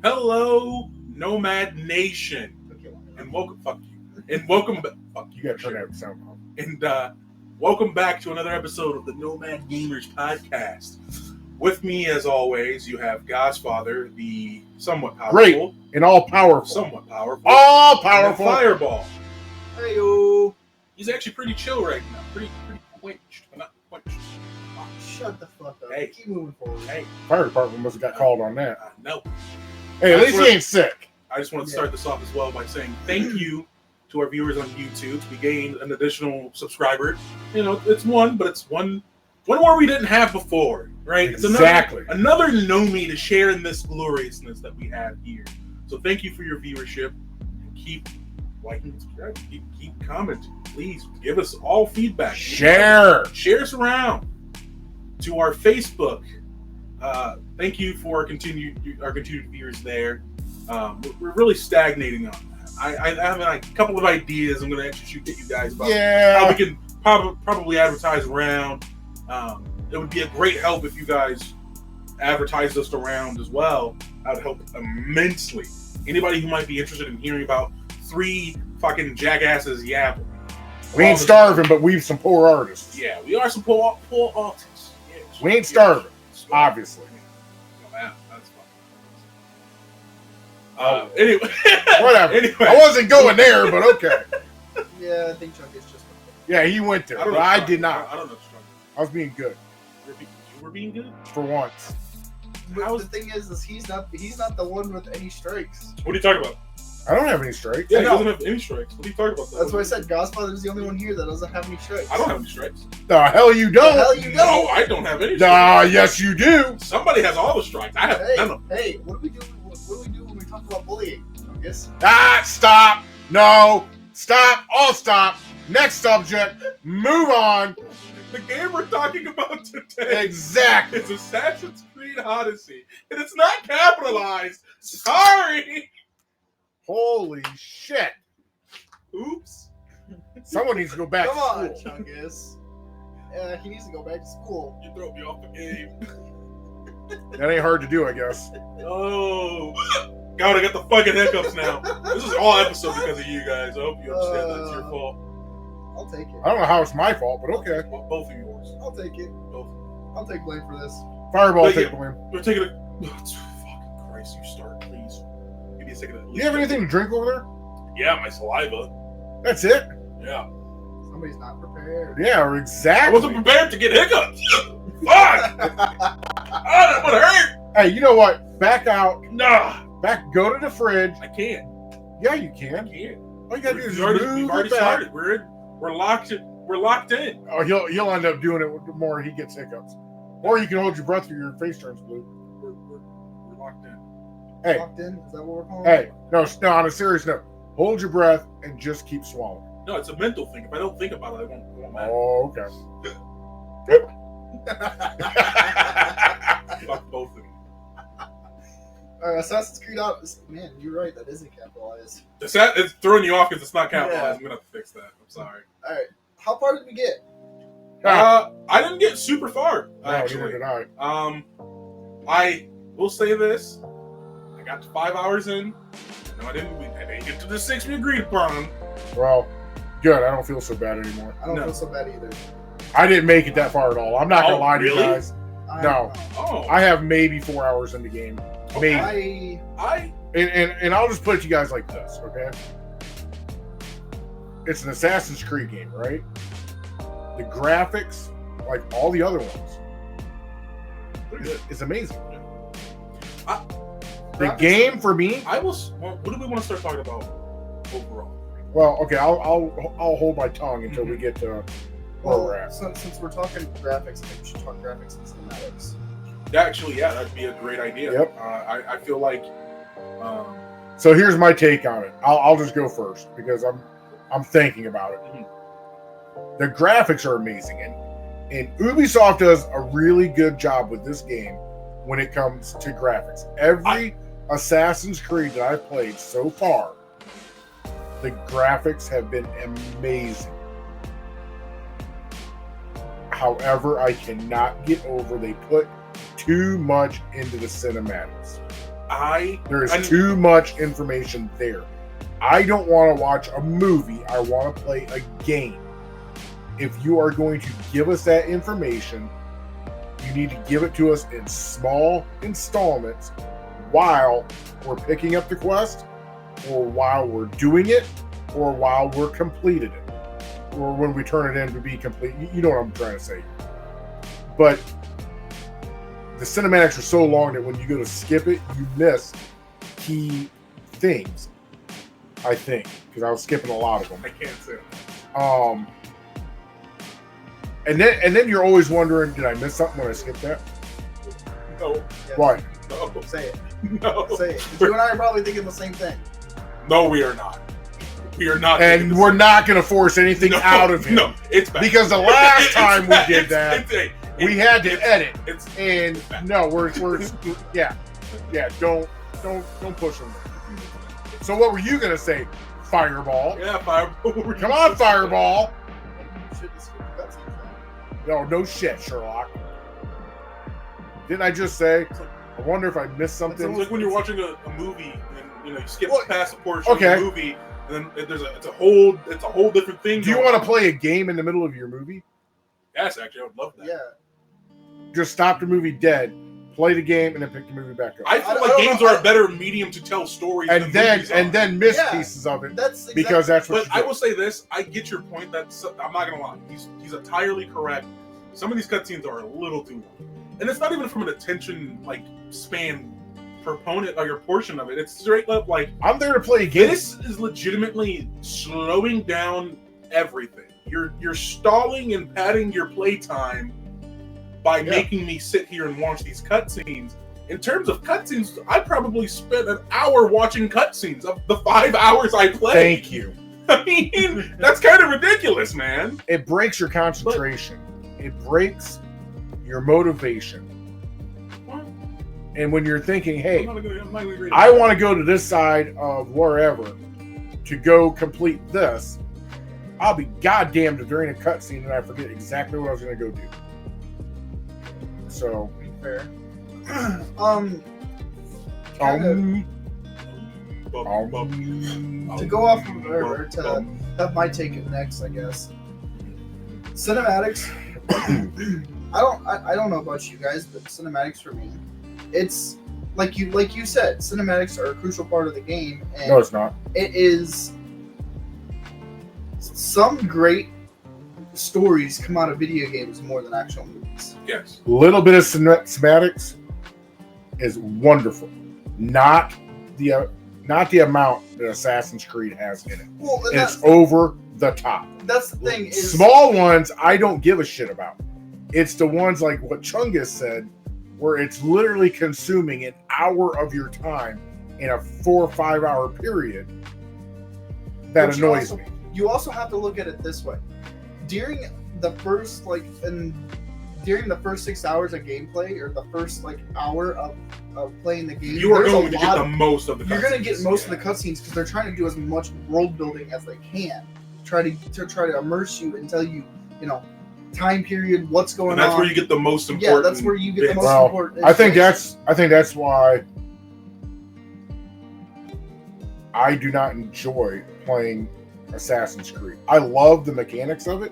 Hello, Gnomad Nation, and welcome. Fuck you, and welcome. Fuck you. You gotta turn that sound off. And welcome back to another episode of the Gnomad Gamers podcast. With me, as always, you have Godfather, the somewhat powerful, great and all powerful, all powerful Fireball. Hey yo, He's actually pretty chill right now, pretty quenched, not quenched. shut the fuck up. Hey. Keep moving forward. Hey, fire department must have got called on that. no. Hey, at least he ain't sick. I just wanted to start this off as well by saying thank you to our viewers on YouTube. We gained an additional subscriber. You know, it's one, but it's one more we didn't have before, right? Exactly. It's another Gnomie to share in this gloriousness that we have here. So thank you for your viewership. And keep liking and subscribing. Keep commenting. Please give us all feedback. Share us around to our Facebook. Thank you for our continued viewers there. We're really stagnating on that. I have a couple of ideas I'm going to actually shoot at you guys about how we can probably advertise around. It would be a great help if you guys advertised us around as well. That would help immensely. Anybody who might be interested in hearing about three fucking jackasses yapping. We ain't starving, but we've some poor artists. Yeah, we are some poor artists. Yes. We ain't starving, obviously. Oh, that's fun. Anyway. Whatever. Anyway. I wasn't going there, but okay. Yeah, I think Chuck is just. Yeah, he went there, but I did not. I don't know what you're I was being good You were being good? for once. But the thing is he's not the one with any strikes. What are you talking about? I don't have any strikes. Yeah, he doesn't have any strikes. What are you talking about? That's why I said Godfather's the only one here that doesn't have any strikes. I don't have any strikes. The hell you don't? The hell you No, don't? I don't have any Nah, strikes. yes you do. Somebody has all the strikes. I have none of them. Hey, what do we do? What do we do when we talk about bullying? I guess. Stop. No. Stop. All stop. Next subject. Move on. The game we're talking about today Exactly. is Assassin's Creed Odyssey. And it's not capitalized. Sorry. Holy shit. Oops. Someone needs to go back Come on, to school. Chungus. He needs to go back to school. You throw me off the game. That ain't hard to do, I guess. Oh. God, I got the fucking hiccups now. This is all episode because of you guys. I hope you understand that's your fault. I'll take it. I don't know how it's my fault, but okay. Well, both of yours. I'll take it. Both. I'll take blame for this. Fireball, But take yeah. blame. We're taking a. Fucking Christ, you start, please. Give me a second. Do you have anything to drink over there? Yeah, my saliva. That's it? Yeah. Somebody's not prepared. Yeah, I exactly. wasn't prepared to get hiccups. Fuck! That would hurt. Hey, you know what? Back out. Nah, Go to the fridge. I can't. Yeah, you I can. can't. All you gotta do is We've already move it back. started. We're locked in. Oh, he'll end up doing it the more he gets hiccups. Or you can hold your breath till your face turns blue. We're locked in. Hey, Locked in? Is that what we're calling hey, no, on a serious note, hold your breath and just keep swallowing. No, it's a mental thing. If I don't think about it, I won't matter. Oh, okay. Fuck both of you. Assassin's Creed Odyssey. Man, you're right. That isn't capitalized. It's throwing you off because it's not capitalized. Yeah. I'm gonna have to fix that. I'm sorry. All right. How far did we get? I didn't get super far actually. Neither did I. I will say this: I got to 5 hours in. No, I didn't get to the 6 we agreed upon. Well, good. I don't feel so bad anymore. I don't No. feel so bad either. I didn't make it that far at all. I'm not gonna Oh, lie to really? you guys. I No. don't know. Oh, I have maybe 4 hours in the game. Maybe. I And I'll just put it to you guys like this, okay? It's an Assassin's Creed game, right? The graphics, like all the other ones, pretty good. is amazing. I- The game for me, Well, what do we want to start talking about overall? well, okay, I'll hold my tongue until we get to where we're at. since we're talking graphics, I think we should talk graphics and cinematics. Actually, yeah, that'd be a great idea. Yep. I feel like. So here's my take on it. I'll just go first because I'm thinking about it. Mhm. The graphics are amazing, and Ubisoft does a really good job with this game when it comes to graphics. Every Assassin's Creed that I've played so far, the graphics have been amazing. However, I cannot get over they put too much into the cinematics. There is too much information there. I don't want to watch a movie. I want to play a game. If you are going to give us that information, you need to give it to us in small installments while we're picking up the quest, or while we're doing it, or while we're completed it, or when we turn it in to be complete. You know what I'm trying to say. But the cinematics are so long that when you go to skip it, you miss key things. I think, because I was skipping a lot of them. I can't say. And then you're always wondering, did I miss something when I skipped that? No. Yes. Why? No. Say it. No. Say it. 'Cause you and I are probably thinking the same thing. No, we are not. We are not. And we're not going to force anything out of him. No, it's bad. Because the last time we did that, it's we had to edit. It's No, we're yeah. Don't push him. So what were you going to say? Fireball. Yeah, Fireball. Come on, Fireball. You should just skip that scene. No shit, Sherlock. Didn't I just say? I wonder if I missed something. It's like when you're watching a movie and you skip past a portion Okay. of the movie, and then it's a whole different thing. Do you want to play a game in the middle of your movie? Yes, actually, I would love that. Yeah. Just stop the movie dead, play the game, and then pick the movie back up. I feel like games are a better medium to tell stories. and than then miss Yeah. pieces of it That's because that's what. But I will say this: I get your point. I'm not gonna lie. He's entirely correct. Some of these cutscenes are a little too long, and it's not even from an attention span proponent or your portion of it. It's straight up like I'm there to play a game. this is legitimately slowing down everything. You're stalling and padding your playtime by making me sit here and watch these cutscenes. In terms of cutscenes, I probably spent an hour watching cutscenes of the 5 hours I played. Thank you. I mean, that's kind of ridiculous, man. It breaks your concentration. It breaks your motivation. And when you're thinking, hey, I want to go to this side of wherever to go complete this, I'll be goddamned if during a cutscene and I forget exactly what I was going to go do. So, fair. To go off of or to have my take next, I guess. Cinematics. I don't know about you guys, but cinematics for me, it's like you said, cinematics are a crucial part of the game, and no, it's not. it is. Some great stories come out of video games more than actual movies. Yes. A little bit of cinematics is wonderful. Not the amount that Assassin's Creed has in it. Well, and It's over the top. that's the thing. Is Small ones I don't give a shit about. It's the ones like what Chungus said, where it's literally consuming an hour of your time in a 4 or 5 hour period. That But annoys me. You also have to look at it this way. During the first during the first 6 hours of gameplay, or the first hour of playing the game, You are there's going a to lot get the most of the cutscenes. You're going to get most of the cutscenes because they're trying to do as much world building as they can. Try to immerse you and tell you, time period, what's going on. And that's where you get the most important. Yeah, that's where you get the most Well, important. I think that's why I do not enjoy playing Assassin's Creed. I love the mechanics of it.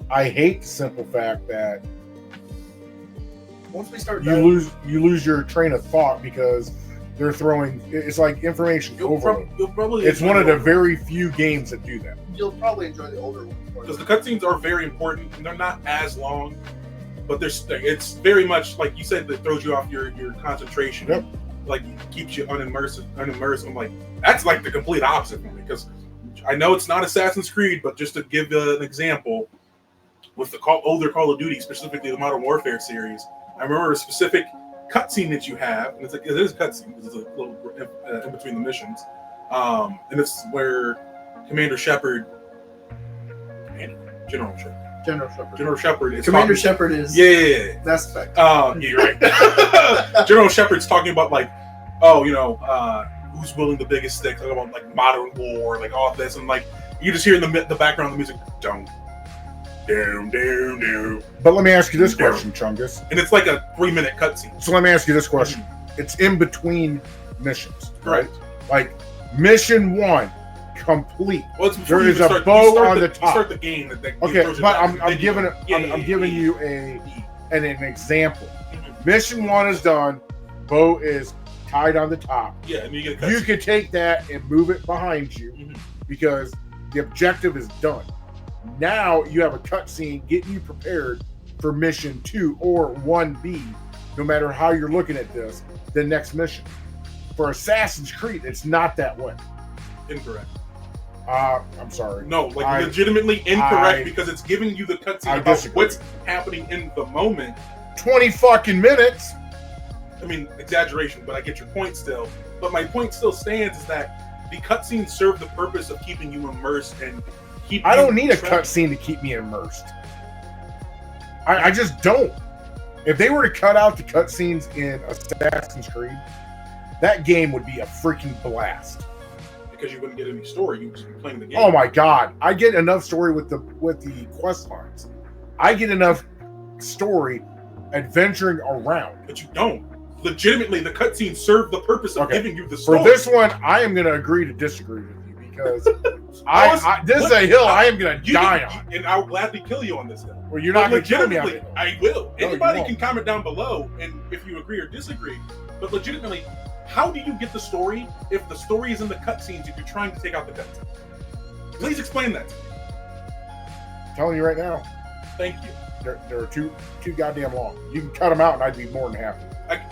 I hate the simple fact that once we start, you lose your train of thought because they're throwing. It's like information overload. It's one of the very few games that do that. You'll probably enjoy the older ones because the cutscenes are very important and they're not as long, but it's very much like you said, that throws you off your concentration. Yep. Like keeps you unimmersed. I'm like, that's like the complete opposite for me, because I know it's not Assassin's Creed, but just to give an example, with the older Call of Duty, specifically the Modern Warfare series, I remember a specific cutscene that you have, and it is a cutscene, it's a little in between the missions, and it's where General Shepard is Commander Shepard is Mass Effect. You're right. General Shepard's talking about who's wielding the biggest stick, talking about modern war, all this, and you just hear in the background the music, down. But let me ask you this question, Chungus. And it's like a 3-minute cutscene. So let me ask you this question: it's in between missions, right? Correct. Like mission 1 complete. Well, it's before There you is even a start, bow you start on the You top. start the game. That Okay, throws you but back, and I'm then giving you- I'm giving you an example. Mhm. Mission 1 is done. Bow is tied on the top. Yeah, and you get a You cutscene. can take that and move it behind you Mhm. because the objective is done. Now you have a cutscene getting you prepared for mission 2 or 1B, no matter how you're looking at this, the next mission. For Assassin's Creed, it's not that way. Incorrect. I'm sorry. No, like I- legitimately incorrect I- because it's giving you the I cutscene about disagree. what's happening in the moment. 20 fucking minutes. I mean, exaggeration, but I get your point still. But my point still stands is that the cutscenes serve the purpose of keeping you immersed and keep. I you don't need a trapped. cutscene to keep me immersed. I just don't. If they were to cut out the cutscenes in Assassin's Creed, that game would be a freaking blast. Because you wouldn't get any story. You would just be playing the game. Oh my god, I get enough story with the quest lines. I get enough story adventuring around. But you don't. Legitimately, the cutscenes serve the purpose of Okay. giving you the story. For this one, I am going to agree to disagree with you because this is a hill I am going to die on. And I'll gladly kill you on this hill. Well, you're not But going to kill me on legitimately, it. I will. No, Anybody you can won't. comment down below, and if you agree or disagree. But legitimately, how do you get the story if the story is in the cutscenes if you're trying to take out the cutscenes? Please explain that to me. I'm telling you right now, Thank you. they're too goddamn long. You can cut them out, and I'd be more than happy.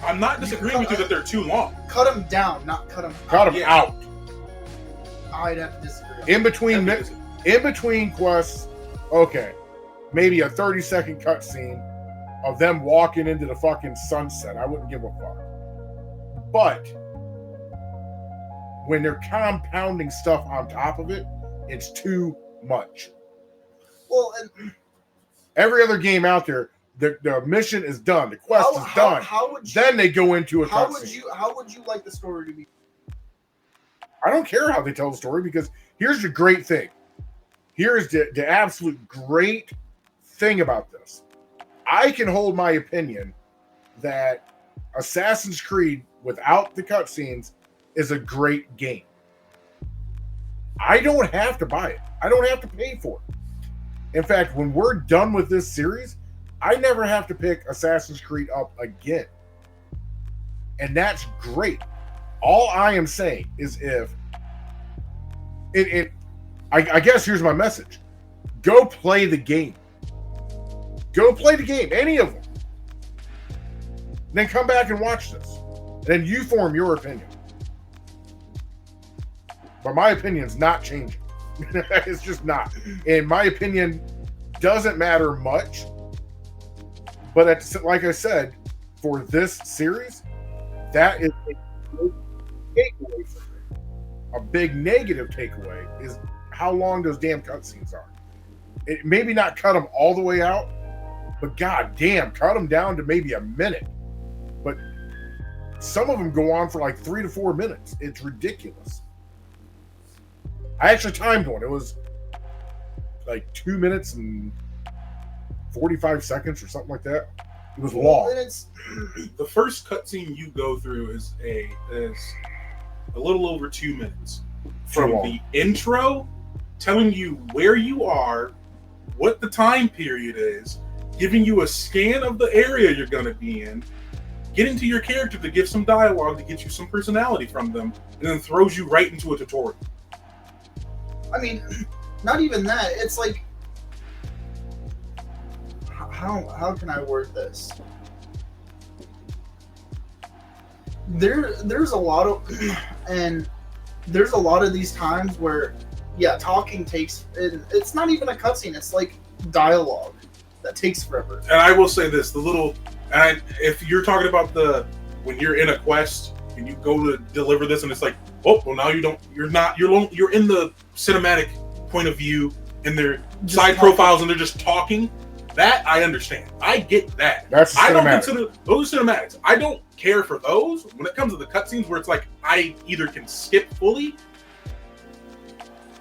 I'm not disagreeing with you that they're too long. Cut them down, not cut them. Cut them Yeah. out. I'd have to disagree. In between That'd be in between quests, okay, maybe a 30-second cutscene of them walking into the fucking sunset. I wouldn't give a fuck. But when they're compounding stuff on top of it, it's too much. Well, and Every other game out there, the mission is done, the quest is done. How would you? Then they go into a How cutscene. would you? How would you like the story to be? I don't care how they tell the story because here's the great thing. Here's the absolute great thing about this. I can hold my opinion that Assassin's Creed without the cutscenes is a great game. I don't have to buy it. I don't have to pay for it. In fact, when we're done with this series, I never have to pick Assassin's Creed up again. And that's great. All I am saying is if I guess here's my message. Go play the game. Go play the game, any of them. Then come back and watch this. Then you form your opinion. But my opinion's not changing. It's just not. And my opinion doesn't matter much. But like I said, for this series, that is a big takeaway for me. A big negative takeaway is how long those damn cutscenes are. It maybe not cut them all the way out, but god damn, cut them down to maybe a minute. But some of them go on for like 3 to 4 minutes. It's ridiculous. I actually timed one. It was like 2 minutes and 45 seconds or something like that. It was long. And it's The first cutscene you go through is a little over 2 minutes. From long. the intro, telling you where you are, what the time period is, giving you a scan of the area you're going to be in, getting to your character to give some dialogue to get you some personality from them, and then throws you right into a tutorial. I mean, not even that. It's like, how can I word this? There's a lot of, and there's a lot of these times where, yeah, talking takes. It's not even a cutscene. It's like dialogue that takes forever. And I will say this: if you're talking about when you're in a quest and you go to deliver this, and it's like, oh, well, now you're in the cinematic point of view, and their Just side talking. profiles, and they're just talking. That I understand. I get that. That's I don't cinematic. consider those are cinematics. I don't care for those when it comes to the cutscenes where it's like I either can skip fully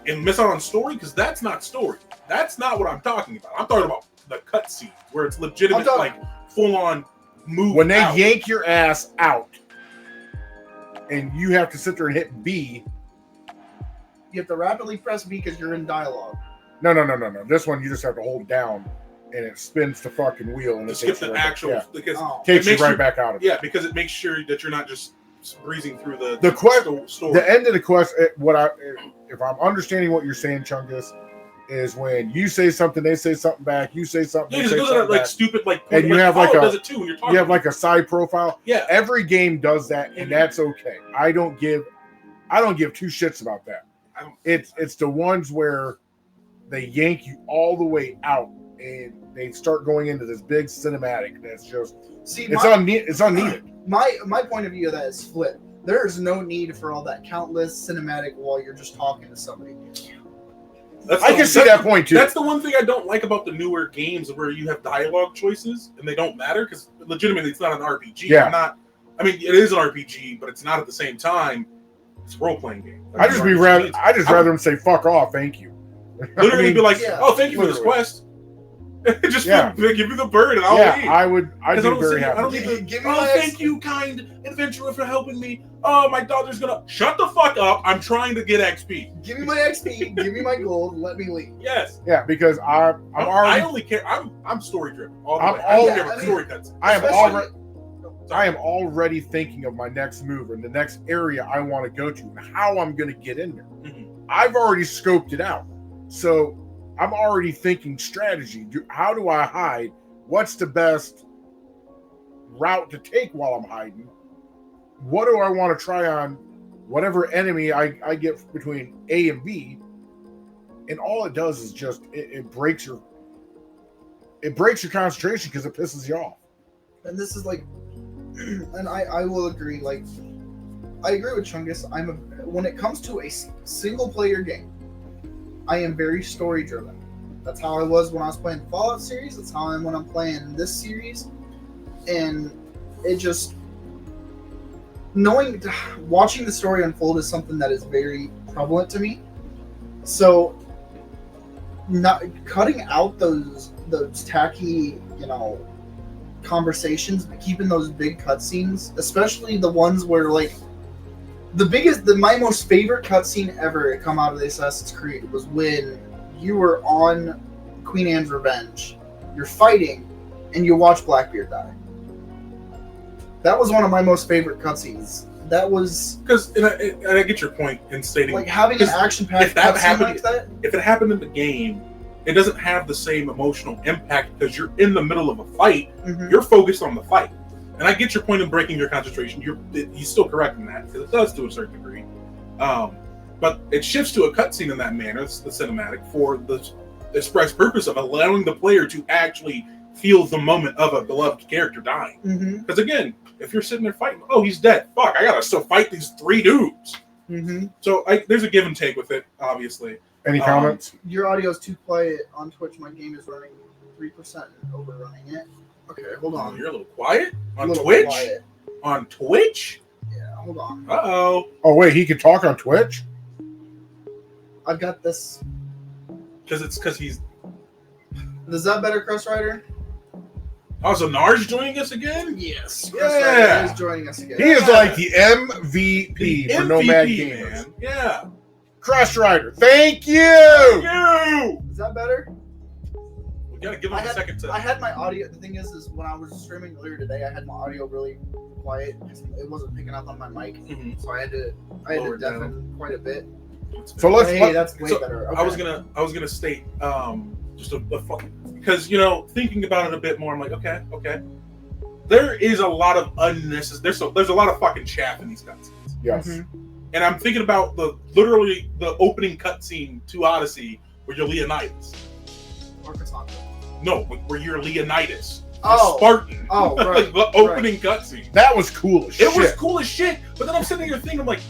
and miss out on story because that's not story. That's not what I'm talking about. I'm talking about the cutscenes where it's legitimate, I'm like full on move. When they out. yank your ass out and you have to sit there and hit B. You have to rapidly press B because you're in dialogue. No. This one you just have to hold down, and it spins the fucking wheel and To it skip takes you the right actual back, because takes it you makes right back out of it. Yeah, because it makes sure that you're not just breezing through The story. The end of the quest. If I'm understanding what you're saying, Chungus, is when you say something, they say something back. You say something, Yeah, they say because those are something like back. stupid And you have like it does it too when you're talking. You have like a side profile. Yeah. Every game does that, and that's okay. I don't give two shits about that. It's the ones where they yank you all the way out and they start going into this big cinematic that's just it's unneeded. My point of view of that is flip. There is no need for all that countless cinematic while you're just talking to somebody. I can see that point too. That's the one thing I don't like about the newer games where you have dialogue choices and they don't matter because legitimately it's not an RPG. Yeah. It is an RPG, but it's not at the same time. It's a role-playing game. I just rather them say "fuck off," thank you. Literally be like, yeah, "Oh, thank you for this quest." Just give me the bird and I'll leave. I'd be very happy. I don't need to. Thank you, kind adventurer, for helping me. Oh, my daughter's gonna shut the fuck up. I'm trying to get XP. Give me my XP. Give me my gold. Let me leave. Yes. Yeah, because I only care. I'm story driven. Story cuts. I am already thinking of my next move and the next area I want to go to and how I'm going to get in there. Mm-hmm. I've already scoped it out. So I'm already thinking strategy. How do I hide? What's the best route to take while I'm hiding? What do I want to try on whatever enemy I get between A and B? And all it does is just it breaks your concentration because it pisses you off. And this is like, and I will agree. Like, I agree with Chungus. When it comes to a single player game, I am very story driven. That's how I was when I was playing the Fallout series. That's how I am when I'm playing this series. And it just watching the story unfold is something that is very prevalent to me. So, not cutting out those tacky, conversations, but keeping those big cutscenes, especially the ones where like my most favorite cutscene ever to come out of the Assassin's Creed was when you were on Queen Anne's Revenge, you're fighting, and you watch Blackbeard die. That was one of my most favorite cutscenes. That was because, and I get your point in stating like having an action-packed cutscene like that. If it happened in the game, it doesn't have the same emotional impact because you're in the middle of a fight. Mm-hmm. You're focused on the fight, and I get your point in breaking your concentration. He's still correct in that because it does to a certain degree. But it shifts to a cutscene in that manner, the cinematic, for the express purpose of allowing the player to actually feel the moment of a beloved character dying. Because again, if you're sitting there fighting, oh, he's dead. Fuck, I gotta still fight these 3 dudes. Mm-hmm. So there's a give and take with it, obviously. Any comments? Your audio is too quiet on Twitch. My game is running 3% and overrunning it. Okay, hold on. You're a little quiet on Twitch? Quiet. On Twitch? Yeah, hold on. Uh-oh. Oh, wait, he can talk on Twitch? I've got this. Because he's... Is that better, Crest Rider? Oh, so Nar's joining us again? Yes. Yeah. Crest Rider is joining us again. He is like the MVP for Nomad Gamers. Man. Yeah. Crest Rider, thank you! Is that better? We gotta give him a second to... I had my audio... The thing is when I was streaming earlier today, I had my audio really quiet because it wasn't picking up on my mic. Mm-hmm. So I had to deafen quite a bit. So that's way better. Okay. I was gonna state just a because thinking about it a bit more, I'm like, okay. There is a lot of unnecessary. There's a lot of fucking chaff in these cutscenes. Yes. Mm-hmm. And I'm thinking about the opening cutscene to Odyssey where you're Leonidas. Or Cassandra. No, where you're Leonidas. Oh. Spartan. Oh, right. The opening cutscene. That was cool as shit. It was cool as shit. But then I'm sitting here thinking, I'm like,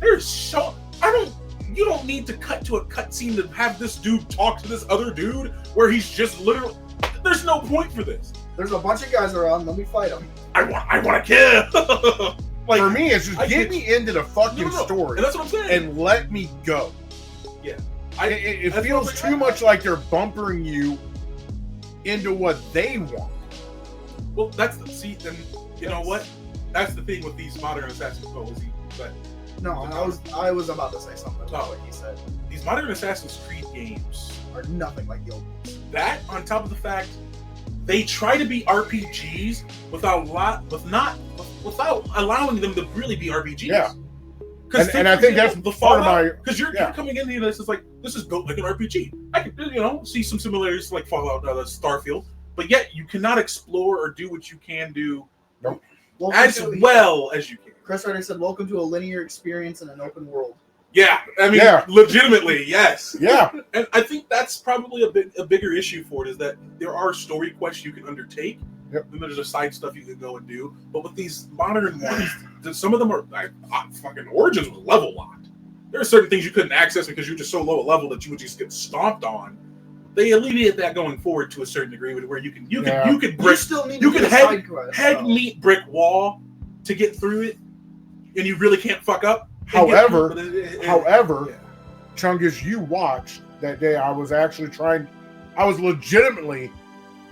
you don't need to cut to a cutscene to have this dude talk to this other dude where he's just literally. There's no point for this. There's a bunch of guys around. Let me fight them. I want to kill. Like, for me, it's just get me into the fucking story. And that's what I'm saying. And let me go. Yeah. It feels too much like they're bumpering you into what they want. Well, then you know what? That's the thing with these modern Assassin's Creed. But No, I was about to say something about Oh. what you said. these modern Assassin's Creed games, Are nothing like the old ones. that on top of the fact they try to be RPGs without allowing them to really be RPGs. Yeah. And I think that's the part of my. because you're coming into this, it's like this is built like an RPG. I could see some similarities to like Fallout, Starfield, but yet you cannot explore or do what you can do as well as you can. Chris already said, "Welcome to a linear experience in an open world." Yeah, I mean, legitimately, yes. Yeah. And I think that's probably a bigger issue for it is that there are story quests you can undertake. Yep. And there's a side stuff you can go and do. But with these modern ones, some of them are fucking Origins was level locked. There are certain things you couldn't access because you're just so low a level that you would just get stomped on. They alleviate that going forward to a certain degree, where you can meet brick wall to get through it, and you really can't fuck up. However, Chungus, you watched that day. I was legitimately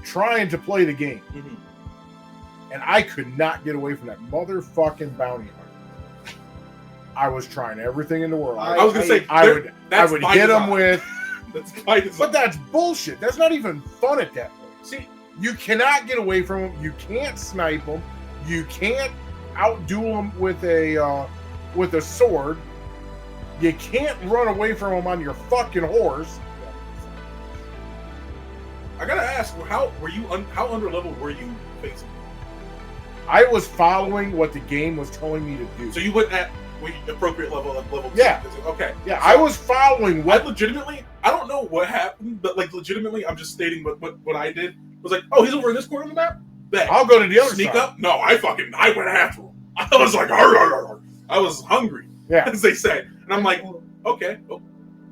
trying to play the game, and I could not get away from that motherfucking bounty hunter. I was trying everything in the world. I was gonna say I would hit him with. But that's bullshit. That's not even fun at that point. See, you cannot get away from him. You can't snipe him. You can't outduel him with a sword. You can't run away from him on your fucking horse. I gotta ask, how underleveled were you facing? I was following what the game was telling me to do. So you went at the appropriate level, like level 2? Yeah. Okay. Yeah, so I was following what. I don't know what happened, but like legitimately, I'm just stating what I did. I was like, oh, he's over in this corner of the map? Bet. I'll go to the other sneak side. Up? No, I went after him. I was like, arr, arr, arr. I was hungry, as they say. And I'm like, okay. Oh.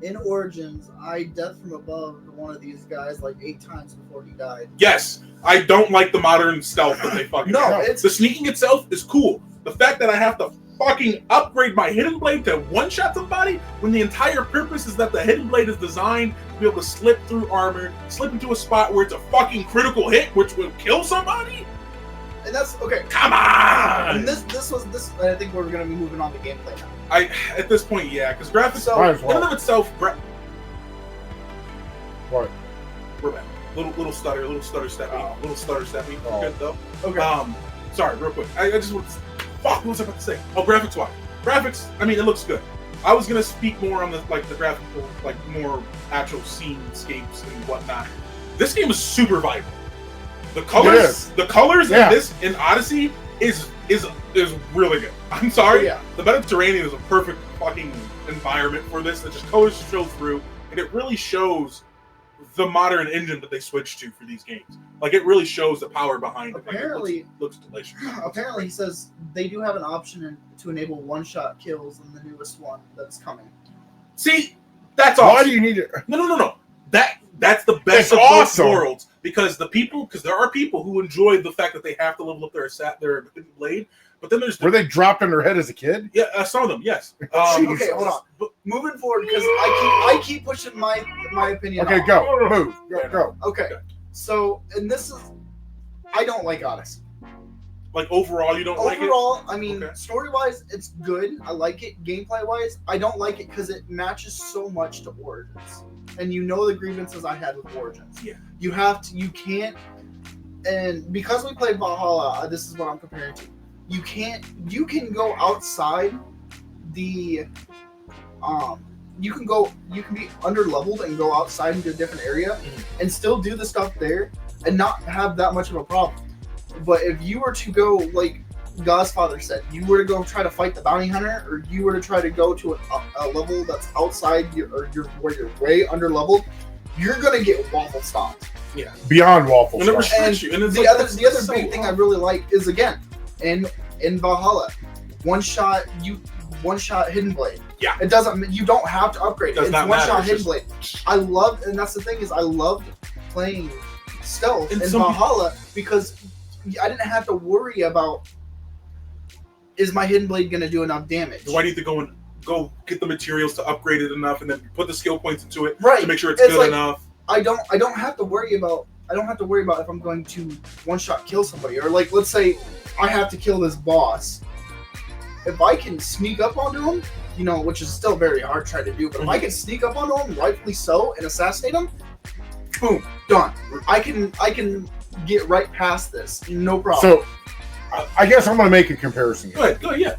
In Origins, I death from above one of these guys like 8 times before he died. Yes, I don't like the modern stealth that they fucking have. The sneaking itself is cool. The fact that I have to fucking upgrade my hidden blade to one-shot somebody when the entire purpose is that the hidden blade is designed to be able to slip through armor, slip into a spot where it's a fucking critical hit, which will kill somebody. And that's okay. Come on. And this. I think we're gonna be moving on to gameplay now. At this point, yeah, because graphics in and of itself. What? We're back. Little stutter step me. Little stutter step me. Oh. Good though. Okay. Sorry, real quick. I just want to. Fuck. What was I about to say? Oh, graphics-wise. Graphics. I mean, it looks good. I was gonna speak more on the graphical, more actual scenescapes and whatnot. This game is super vibrant. The colors in Odyssey is really good. I'm sorry. Yeah. The Mediterranean is a perfect fucking environment for this. That just colors show through, and it really shows the modern engine that they switched to for these games. Like, it really shows the power behind it. Apparently, it looks delicious. Apparently, he says they do have an option to enable one-shot kills in the newest one that's coming. See, that's awesome. Why do you need it? No. That's the best of both worlds, because there are people who enjoy the fact that they have to level up their blade, but then there's were they dropping their head as a kid? Yeah, some of them, yes. Okay, hold on. But moving forward, because I keep pushing my opinion. Okay, move, go. Okay, so and this is, I don't like Odyssey. Like overall, you don't like it? Overall, I mean, story-wise, it's good. I like it. Gameplay-wise, I don't like it because it matches so much to Origins. And you know the grievances I had with Origins. Yeah. You can't, and because we played Valhalla, this is what I'm comparing to. You can go outside the, you can be underleveled and go outside into a different area and still do the stuff there and not have that much of a problem. But if you were to go, like Godfather said, you were to go try to fight the bounty hunter, or you were to try to go to a level that's outside where you're way underleveled, you're gonna get waffle stomped. Yeah, beyond waffle stomped. And the other big thing I really like is, again, in Valhalla, one shot hidden blade. Yeah, you don't have to upgrade it. It's one shot hidden blade. And that's the thing, is I loved playing stealth in Valhalla because I didn't have to worry about, is my hidden blade going to do enough damage? Do I need to go get the materials to upgrade it enough, and then put the skill points into it to make sure it's good enough? I don't have to worry about if I'm going to one shot kill somebody, or like, let's say I have to kill this boss, if I can sneak up onto him, you know, which is still very hard to try to do, but if I can sneak up onto him, rightfully so, and assassinate him, boom, done. I can get right past this, no problem. So, I guess I'm going to make a comparison here. Go ahead, yeah.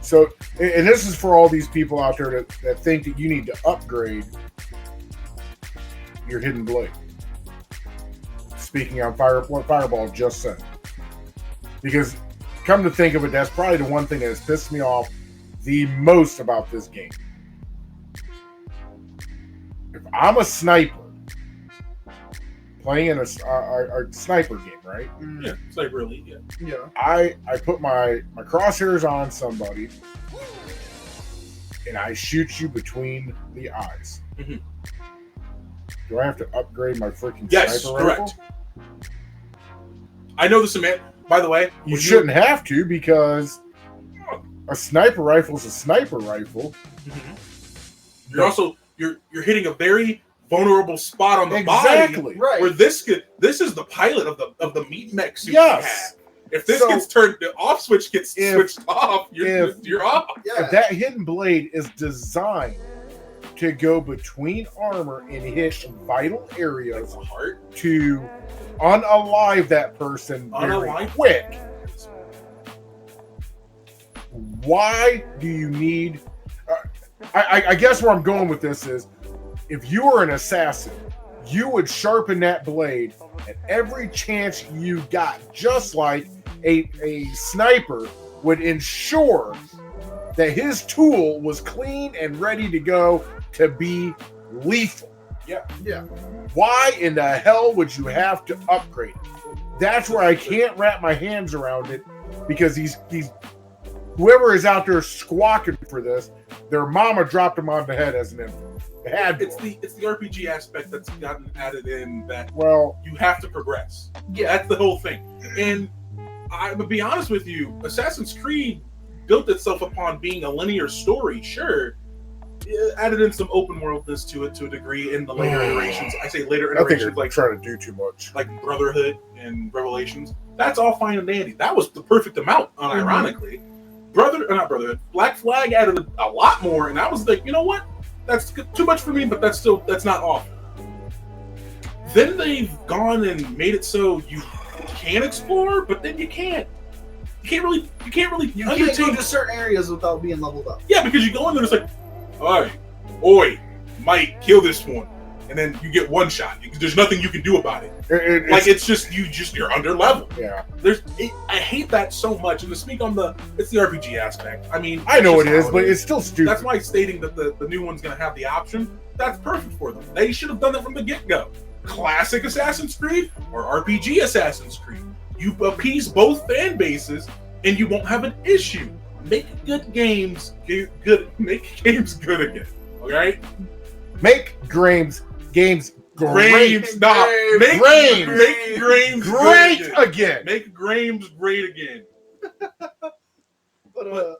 So, and this is for all these people out there that think that you need to upgrade your hidden blade. Speaking on what Fireball just said. Because, come to think of it, that's probably the one thing that has pissed me off the most about this game. If I'm a sniper, playing in a sniper game, right? Yeah, sniper elite, yeah. I put my crosshairs on somebody, and I shoot you between the eyes. Mm-hmm. Do I have to upgrade my freaking sniper rifle? Correct. I know this, man. By the way, You shouldn't have to, because a sniper rifle is a sniper rifle. Mm-hmm. You're also you're hitting a very vulnerable spot on the body, right? Where this is the pilot of the meat mech suit. Yes. If this gets turned, the off switch gets switched off. You're off. If that hidden blade is designed to go between armor and hit vital areas, like heart, to unalive that person very quick. Why do you need? I guess where I'm going with this is, if you were an assassin, you would sharpen that blade at every chance you got, just like a sniper would ensure that his tool was clean and ready to go to be lethal. Yeah. Why in the hell would you have to upgrade it? That's where I can't wrap my hands around it, because he's whoever is out there squawking for this, their mama dropped him on the head as an infant. It's the RPG aspect that's gotten added in, that you have to progress. Yeah, that's the whole thing. And I'm gonna be honest with you, Assassin's Creed built itself upon being a linear story. Sure, it added in some open worldness to it to a degree in the later iterations. I say later iterations, I think like trying to do too much, like Brotherhood and Revelations. That's all fine and dandy. That was the perfect amount, unironically. Black Flag added a lot more, and I was like, you know what? That's too much for me, but that's not awful. Then they've gone and made it so you can explore, but then you can't. You can't really. You can't go to certain areas without being leveled up. Yeah, because you go in there, it's like, oi, might kill this one, and then you get one shot. There's nothing you can do about it. You're under level. Yeah. I hate that so much. And to speak on it's the RPG aspect. I mean, I know it is, but it's still stupid. That's why stating that the new one's going to have the option, that's perfect for them. They should have done it from the get-go. Classic Assassin's Creed or RPG Assassin's Creed. You appease both fan bases, and you won't have an issue. Make good games good. Make games good again. All right. Make games great. Stop. Make games great again. Make games great again. But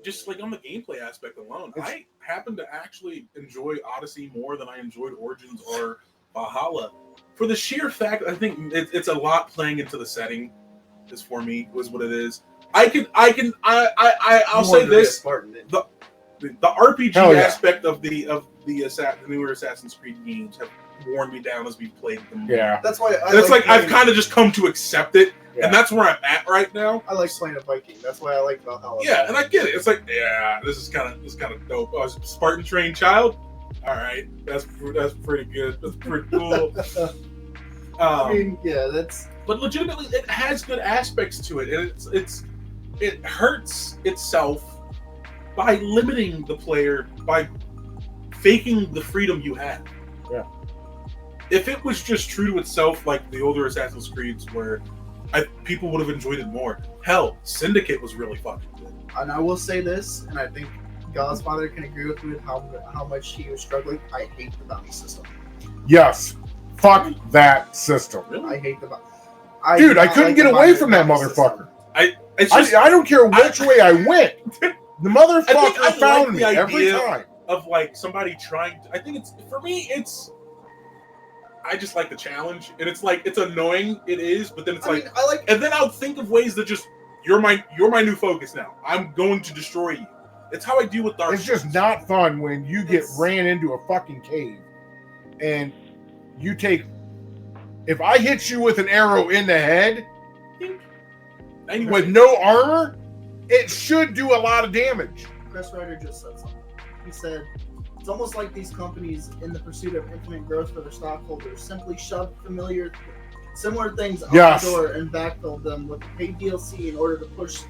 just like on the gameplay aspect alone, I happen to actually enjoy Odyssey more than I enjoyed Origins or Valhalla, for the sheer fact I think it's a lot playing into the setting. Is for me was what it is. I'll say this: the RPG aspect of the newer Assassin's Creed games have worn me down as we've played them. Yeah, that's why I've kind of just come to accept it, and that's where I'm at right now. I like playing a Viking. That's why I like Valhalla. Yeah, and I get it. It's like, this is kind of dope. I was a Spartan trained child. All right, that's pretty good. That's pretty cool. I mean, yeah, that's. But legitimately, it has good aspects to it, and it hurts itself by limiting the player, by faking the freedom you have. Yeah. If it was just true to itself, like the older Assassin's Creeds, where people would have enjoyed it more. Hell, Syndicate was really fucking good. And I will say this, and I think God's Father can agree with me with how much he was struggling. I hate the bounty system. Yes. Fuck that system. Really? I hate the bounty. Dude, I couldn't get away from that motherfucker. I don't care which way I went. The motherfucker found me every time. Of like somebody trying to, I think for me, I just like the challenge. And it's like, it's annoying, it is, but then it's and then I'll think of ways that just You're my new focus now. I'm going to destroy you. It's how I deal with Dark It's Souls. just not fun when you get ran into a fucking cave and you take. If I hit you with an arrow in the head with no armor, it should do a lot of damage. Chris Ryder just said something. He said, it's almost like these companies, in the pursuit of infinite growth for their stockholders, simply shove similar things out the door and backfill them with paid DLC in order to push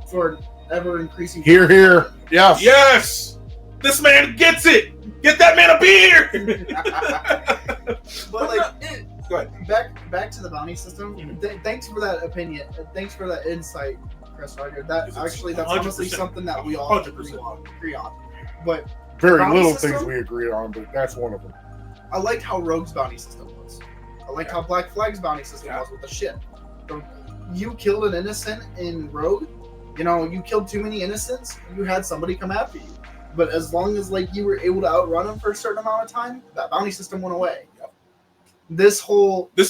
for ever increasing. Here. Yes. Yes. This man gets it. Get that man a beer. But like, go ahead. Back to the bounty system. Thanks for that opinion. Thanks for that insight, Chris Ryder. That's honestly something that we all agree on. But very little things we agree on, but that's one of them. I liked how Rogue's bounty system was. I liked how Black Flag's bounty system was with the ship. You killed an innocent in Rogue. You killed too many innocents. You had somebody come after you. But as long as like you were able to outrun them for a certain amount of time, that bounty system went away. Yep. This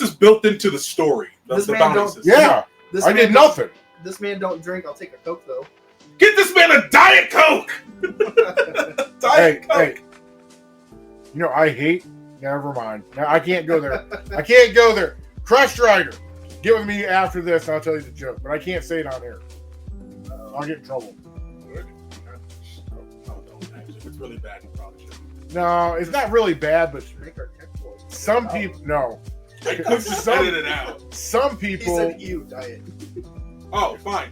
is built into the story. This man bounty don't. system. Yeah. I did nothing. This man don't drink. I'll take a Coke though. Get this man a Diet Coke. Diet Coke. Hey. I hate. Never mind. I can't go there. I can't go there. Crest Rider, get with me after this. And I'll tell you the joke, but I can't say it on air. I'll get in trouble. If it's really bad, you probably should. No, it's not really bad, but some people no. I could just edit it out. Some people. He said you diet. Oh, fine.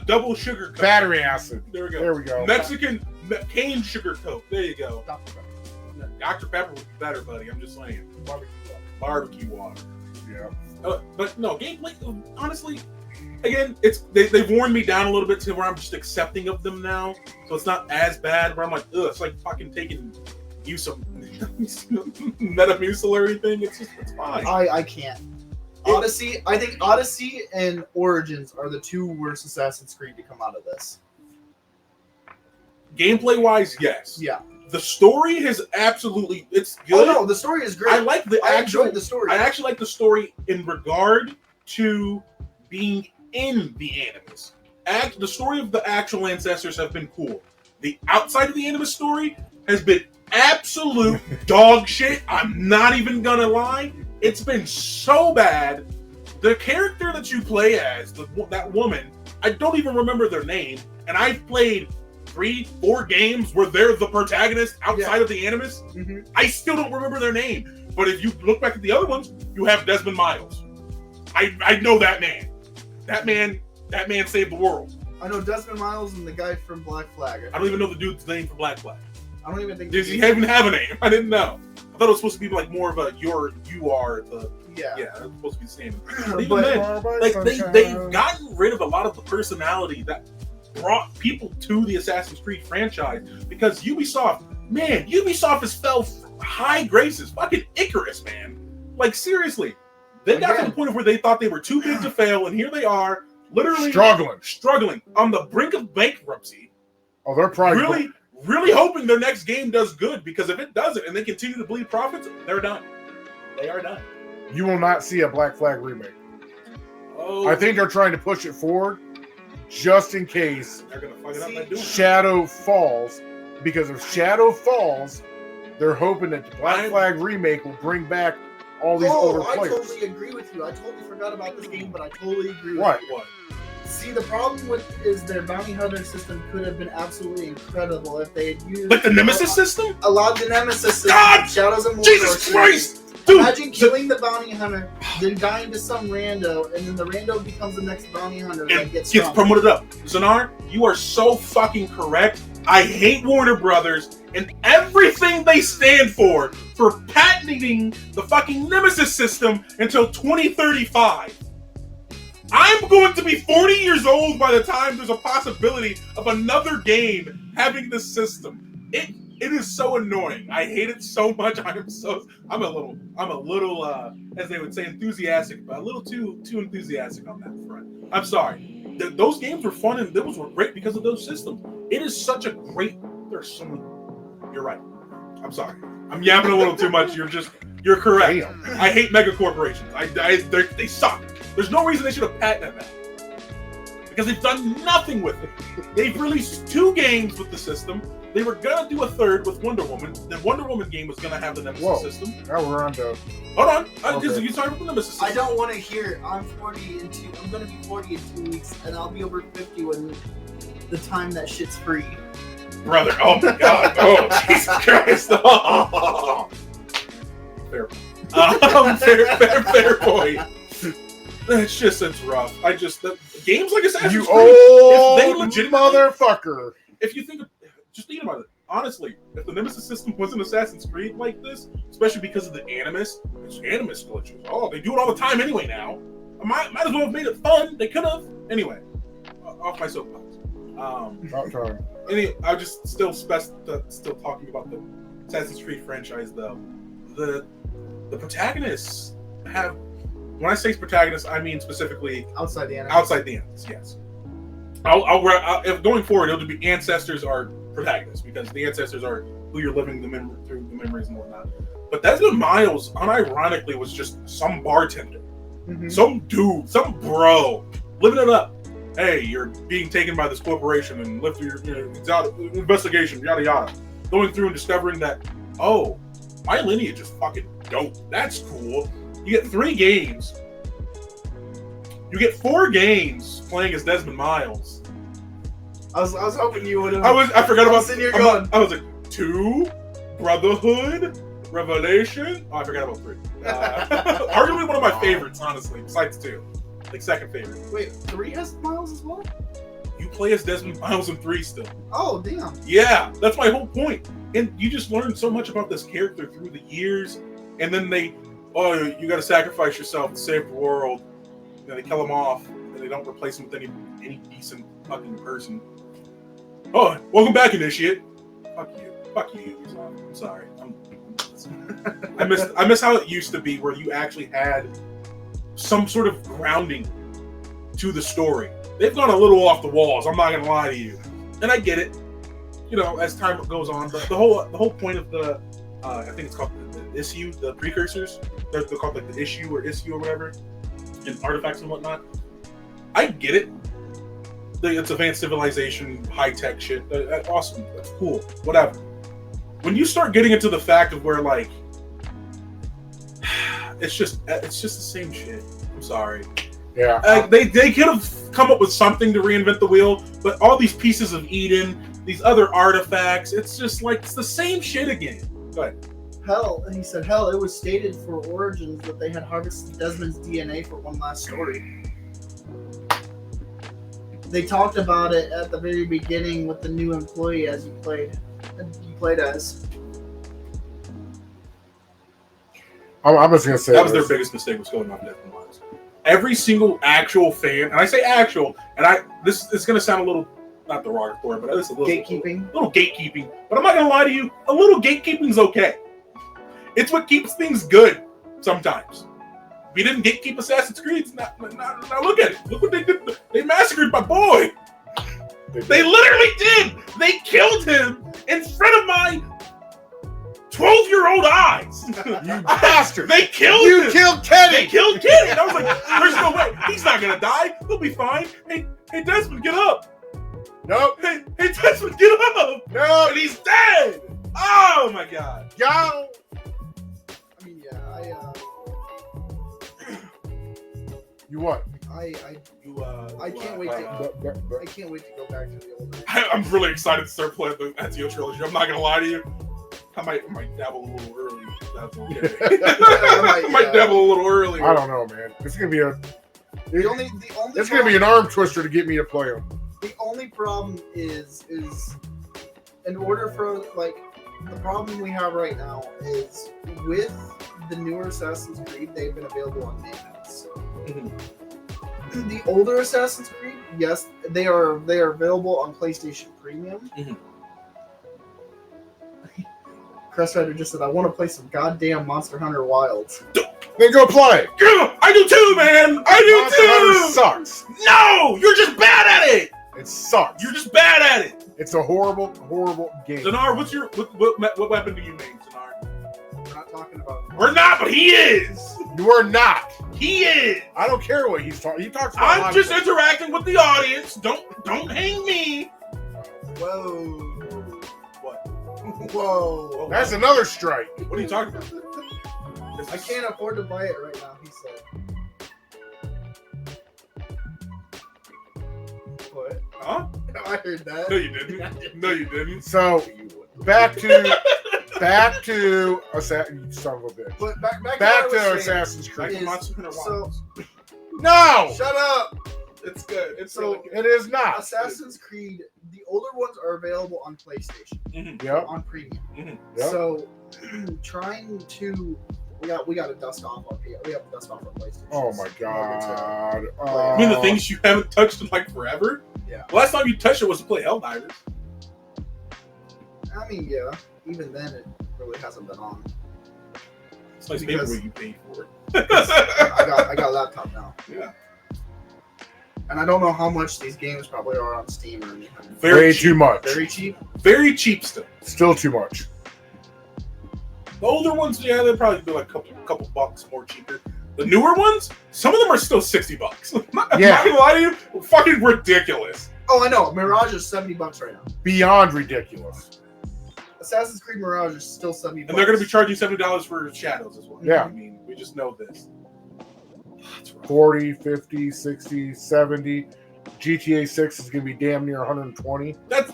Double sugar Coke. Battery acid. There we go. There we go. Mexican cane sugar Coke. There you go. Dr. Pepper would be better, buddy. I'm just saying. Barbecue water. Yeah. But no, gameplay. Honestly, again, they've worn me down a little bit to where I'm just accepting of them now. So it's not as bad. Where I'm like, ugh, it's like fucking taking some Metamucil or anything. It's fine. I can't. Odyssey. I think Odyssey and Origins are the two worst Assassin's Creed to come out of this. Gameplay wise, yes. Yeah. The story has it's good. Oh no, the story is great. I enjoyed the story. I actually like the story in regard to being in the Animus. The story of the actual ancestors have been cool. The outside of the Animus story has been absolute dog shit. I'm not even gonna lie. It's been so bad. The character that you play as, that woman, I don't even remember their name, and I've played 3-4 games where they're the protagonist outside of the Animus. Mm-hmm. I still don't remember their name. But if you look back at the other ones, you have Desmond Miles. I know that man. That man saved the world. I know Desmond Miles and the guy from Black Flag. I don't even know the dude's name for Black Flag. I don't even think. Does he even have a name? I didn't know. I thought it was supposed to be like more of a you are the that's supposed to be the same. But even then, they've gotten rid of a lot of the personality that brought people to the Assassin's Creed franchise because Ubisoft has fell high graces. Fucking Icarus, man. Like seriously, they got to the point of where they thought they were too big to fail, and here they are, literally struggling on the brink of bankruptcy. Oh, they're probably really hoping their next game does good, because if it doesn't and they continue to bleed profits, they're done. They are done. You will not see a Black Flag remake. Oh, I think they're trying to push it forward just in case they're gonna fuck it up by doing Shadow falls. Because if Shadow falls, they're hoping that the Black Flag remake will bring back all these older players. I totally agree with you. I totally forgot about this game, but I totally agree with you. What? See, the problem is their bounty hunter system could have been absolutely incredible if they had used the Nemesis system. Allowed the Nemesis system. God, Shadows and Mordor. Jesus Christ! Dude, imagine killing the bounty hunter, then dying to some rando, and then the rando becomes the next bounty hunter that gets promoted up. Zanar, you are so fucking correct. I hate Warner Brothers and everything they stand for patenting the fucking Nemesis system until 2035. I'm going to be 40 years old by the time there's a possibility of another game having this system. It is so annoying. I hate it so much. I'm a little as they would say, enthusiastic, but a little too enthusiastic on that front. I'm sorry. Those games were fun and those were great because of those systems. It is such a great. There's so many. You're right. I'm sorry. I'm yapping a little too much. You're correct. Damn. I hate mega corporations. They suck. There's no reason they should have patented that. because they've done nothing with it. They've released 2 games with the system. They were gonna do a 3rd with Wonder Woman. The Wonder Woman game was gonna have the Nemesis system. Now we're on to. Hold on, Okay. you started with the Nemesis system. I don't want to hear. I'm gonna be 40 in 2 weeks, and I'll be over 50 when the time that shit's free. Brother, oh my god, oh Jesus Christ! Oh. Fair point. It's just, it's rough. Games like Assassin's You Creed, old if they legitimately, motherfucker. if you think of, just think about it. Honestly, if the Nemesis system was an Assassin's Creed like this, especially because of the Animus, it's Animus glitches. Oh, they do it all the time anyway now. Might as well have made it fun. They could have. Anyway, off my soapbox. About time. I'm just still talking about the Assassin's Creed franchise, though. The protagonists have. When I say protagonists, I mean specifically Outside the anime. outside the Animus. Yes. If going forward, it'll be ancestors are protagonists because the ancestors are who you're living through the memories and whatnot. But Desmond Miles, unironically, was just some bartender, some dude, some bro, living it up. Hey, you're being taken by this corporation and live through your investigation, yada yada. Going through and discovering that, oh, my lineage is fucking dope. That's cool. You get 3 games. You get 4 games playing as Desmond Miles. I was hoping you would have. I forgot about. Sitting here going. I was like 2, Brotherhood, Revelation. Oh, I forgot about 3. Arguably one of my favorites, honestly, besides 2. Like second favorite. Wait, 3 has Miles as well? You play as Desmond Miles in 3 still. Oh, damn. Yeah, that's my whole point. And you just learn so much about this character through the years, and then you got to sacrifice yourself to save the world. And then they kill him off, and they don't replace him with any decent fucking person. Oh, welcome back, Initiate. Fuck you, Ubisoft. I'm sorry. I miss how it used to be, where you actually had some sort of grounding to the story. They've gone a little off the walls. I'm not gonna lie to you, and I get it. You know, as time goes on, but the whole point of the I think it's called the issue, the precursors. They're called like the issue or whatever, and artifacts and whatnot. I get it. It's advanced civilization, high tech shit. Awesome. That's cool. Whatever. When you start getting into the fact of where like it's just the same shit. I'm sorry. Yeah. They could have come up with something to reinvent the wheel, but all these pieces of Eden, these other artifacts, it's just like it's the same shit again. Go ahead. He said, it was stated for Origins that they had harvested Desmond's DNA for one last story. They talked about it at the very beginning with the new employee as you played as. I'm just gonna say that was their biggest mistake, was going on Desmond Miles. Every single actual fan, and I say actual, and this is gonna sound a little not derogatory, but it's a little gatekeeping. Little gatekeeping. But I'm not gonna lie to you, a little gatekeeping's okay. It's what keeps things good sometimes. We didn't gatekeep Assassin's Creed. Now look at it. Look what they did. They massacred my boy. They literally did. They killed him in front of my 12-year-old eyes. You bastard. They killed him. You killed Kenny. They killed Kenny. And I was like, there's no way. He's not going to die. He'll be fine. Hey, Desmond, get up. Nope. Hey, Desmond, get up. No. And he's dead. Oh, my God. Go. I mean, yeah, You what? I can't wait to go back to the old days. I'm really excited to start playing the Ezio trilogy. I'm not gonna lie to you. I might dabble a little early. That's okay. I might dabble a little early. I don't know, man. It's gonna be It's gonna be an arm twister to get me to play them. The only problem is in order for the problem we have right now is with the newer Assassin's Creed, they've been available on Gnomad. Mm-hmm. The older Assassin's Creed, yes, they are available on PlayStation Premium. Mm-hmm. Crestwriter just said, "I want to play some goddamn Monster Hunter Wilds." Then go play. I do too, man. Monster Hunter sucks. No, you're just bad at it. It sucks. You're just bad at it. It's a horrible, horrible game. Zanar, what weapon do you name, Zanar? We're not talking about. We're not, but he is. You are not. He is. I don't care what he's talking. He talks about. I'm just interacting with the audience. Don't hang me. Whoa. What? Whoa. That's another strike. What are you talking about? I can't afford to buy it right now, he said. What? Huh? I heard that. No, you didn't. No, you didn't. So back to Assassin. Son of a bitch. But back to Assassin's Like Creed. Monster Hunter so- Wilds. No, Shut up! It's good. It's So- really good. it is not. Assassin's Creed, the older ones are available on PlayStation, Yep. on Premium. Yep. So, trying to... We got to dust off on PS. We have to dust off on PlayStation. Oh my god. I mean, the things you haven't touched in like forever. Yeah. The last time you touched it was to play Helldivers. I mean, yeah. Even then, it really hasn't been on. It's nice Because- maybe what you paid for it. I got a laptop now. Yeah. And I don't know how much these games probably are on Steam or anything. Way cheap. too much. Very cheap. Very cheap still. Still too much. The older ones, yeah, they'd probably be like a couple bucks more cheaper. The newer ones, some of them are still $60. I'm not gonna lie to you, fucking ridiculous. Oh, I know. Mirage is $70 right now. Beyond ridiculous. Assassin's Creed Mirage is still $70. And they're going to be charging $70 for Shadows as well. Yeah. I mean, we just know this. That's rough. 40, 50, 60, 70. GTA 6 is going to be damn near 120. That's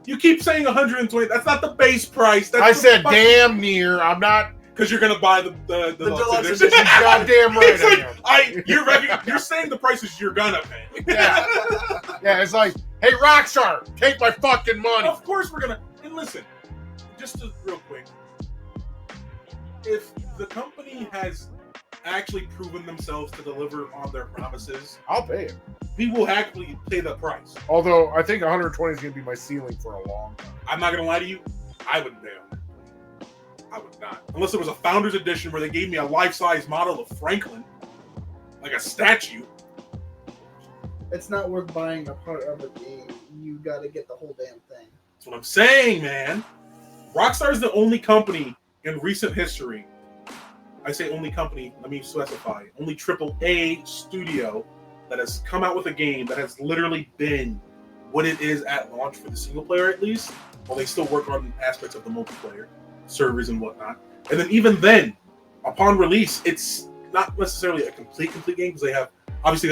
you keep saying 120. That's not the base price. That's I said damn near. I'm not. because you're going to buy the deluxe edition. edition. Goddamn right It's I am. you're saying the prices you're gonna pay. Yeah. Yeah, it's like, hey, Rockstar, take my fucking money. Of course we're gonna. And listen, real quick, if the company has actually proven themselves to deliver on their promises, I'll pay it. we will actually pay the price. Although I think 120 is going to be my ceiling for a long time. I'm not gonna lie to you, I wouldn't pay on that. I would not, unless it was a Founders Edition where they gave me a life-size model of Franklin, like a statue. It's not worth buying a part of a game. You got to get the whole damn thing. That's what I'm saying, man. Rockstar is the only company in recent history. I say only company, let me specify. Only AAA studio that has come out with a game that has literally been what it is at launch for the single player, at least, while they still work on aspects of the multiplayer, servers and whatnot. And then even then, upon release, it's not necessarily a complete game because they have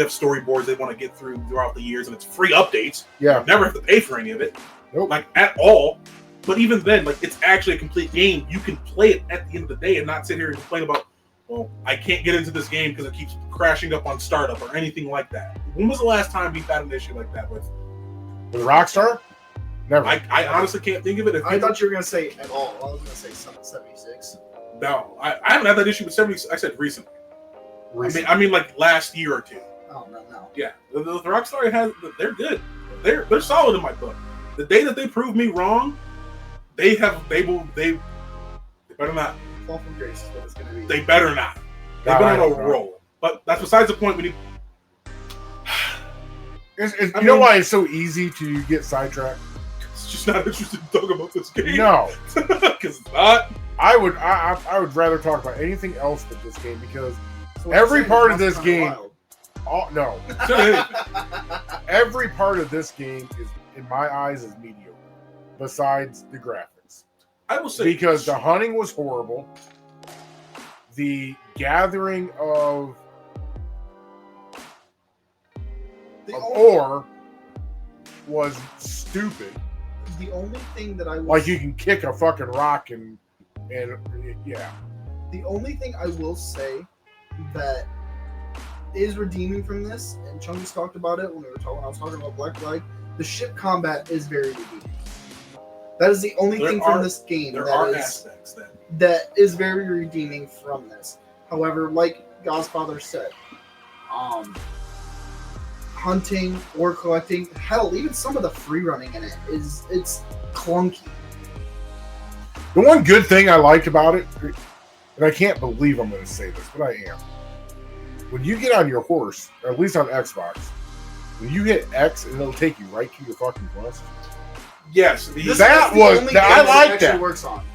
storyboards they want to get through throughout the years, and it's free updates. Yeah. You never have to pay for any of it. Nope. Like at all. But even then, like it's actually a complete game. You can play it at the end of the day and not sit here and complain about, well, I can't get into this game because it keeps crashing up on startup or anything like that. When was the last time we've had an issue like that with Rockstar? Never. I honestly can't think of it. I thought you were going to say at all. I was going to say 76. No, I haven't had that issue with 70. I said recently. I mean like last year or two. Oh, no. Yeah, the Rockstar they're good. They're solid in my book. The day that they prove me wrong, they better not. Fall from grace is what it's going to be. They better not. They've God, been I on a hope not. roll. But that's besides the point. We need. You know why it's so easy to get sidetracked? It's just not interested in talking about this game. No. Because it's not. I would rather talk about anything else but this game because So what every you're saying part is of this Monster game- Hunter no, Wild. every part of this game is, in my eyes, is mediocre. Besides the graphics, I will say because the hunting was horrible, the gathering of ore was stupid. The only thing that I will Like you can kick a fucking rock and yeah. The only thing I will say that is redeeming from this, and Chungus talked about it when I was talking about Black Flag, the ship combat is very redeeming. That is the only thing from this game there are that aspects that is very redeeming from this. However, like Godfather said, hunting or collecting, hell, even some of the free running in it it's clunky. The one good thing I liked about it, and I can't believe I'm going to say this, but I am. When you get on your horse, or at least on Xbox, when you hit X, it'll take you right to your fucking quest. Yes, This That is the was- only that- I game like it actually that. works on.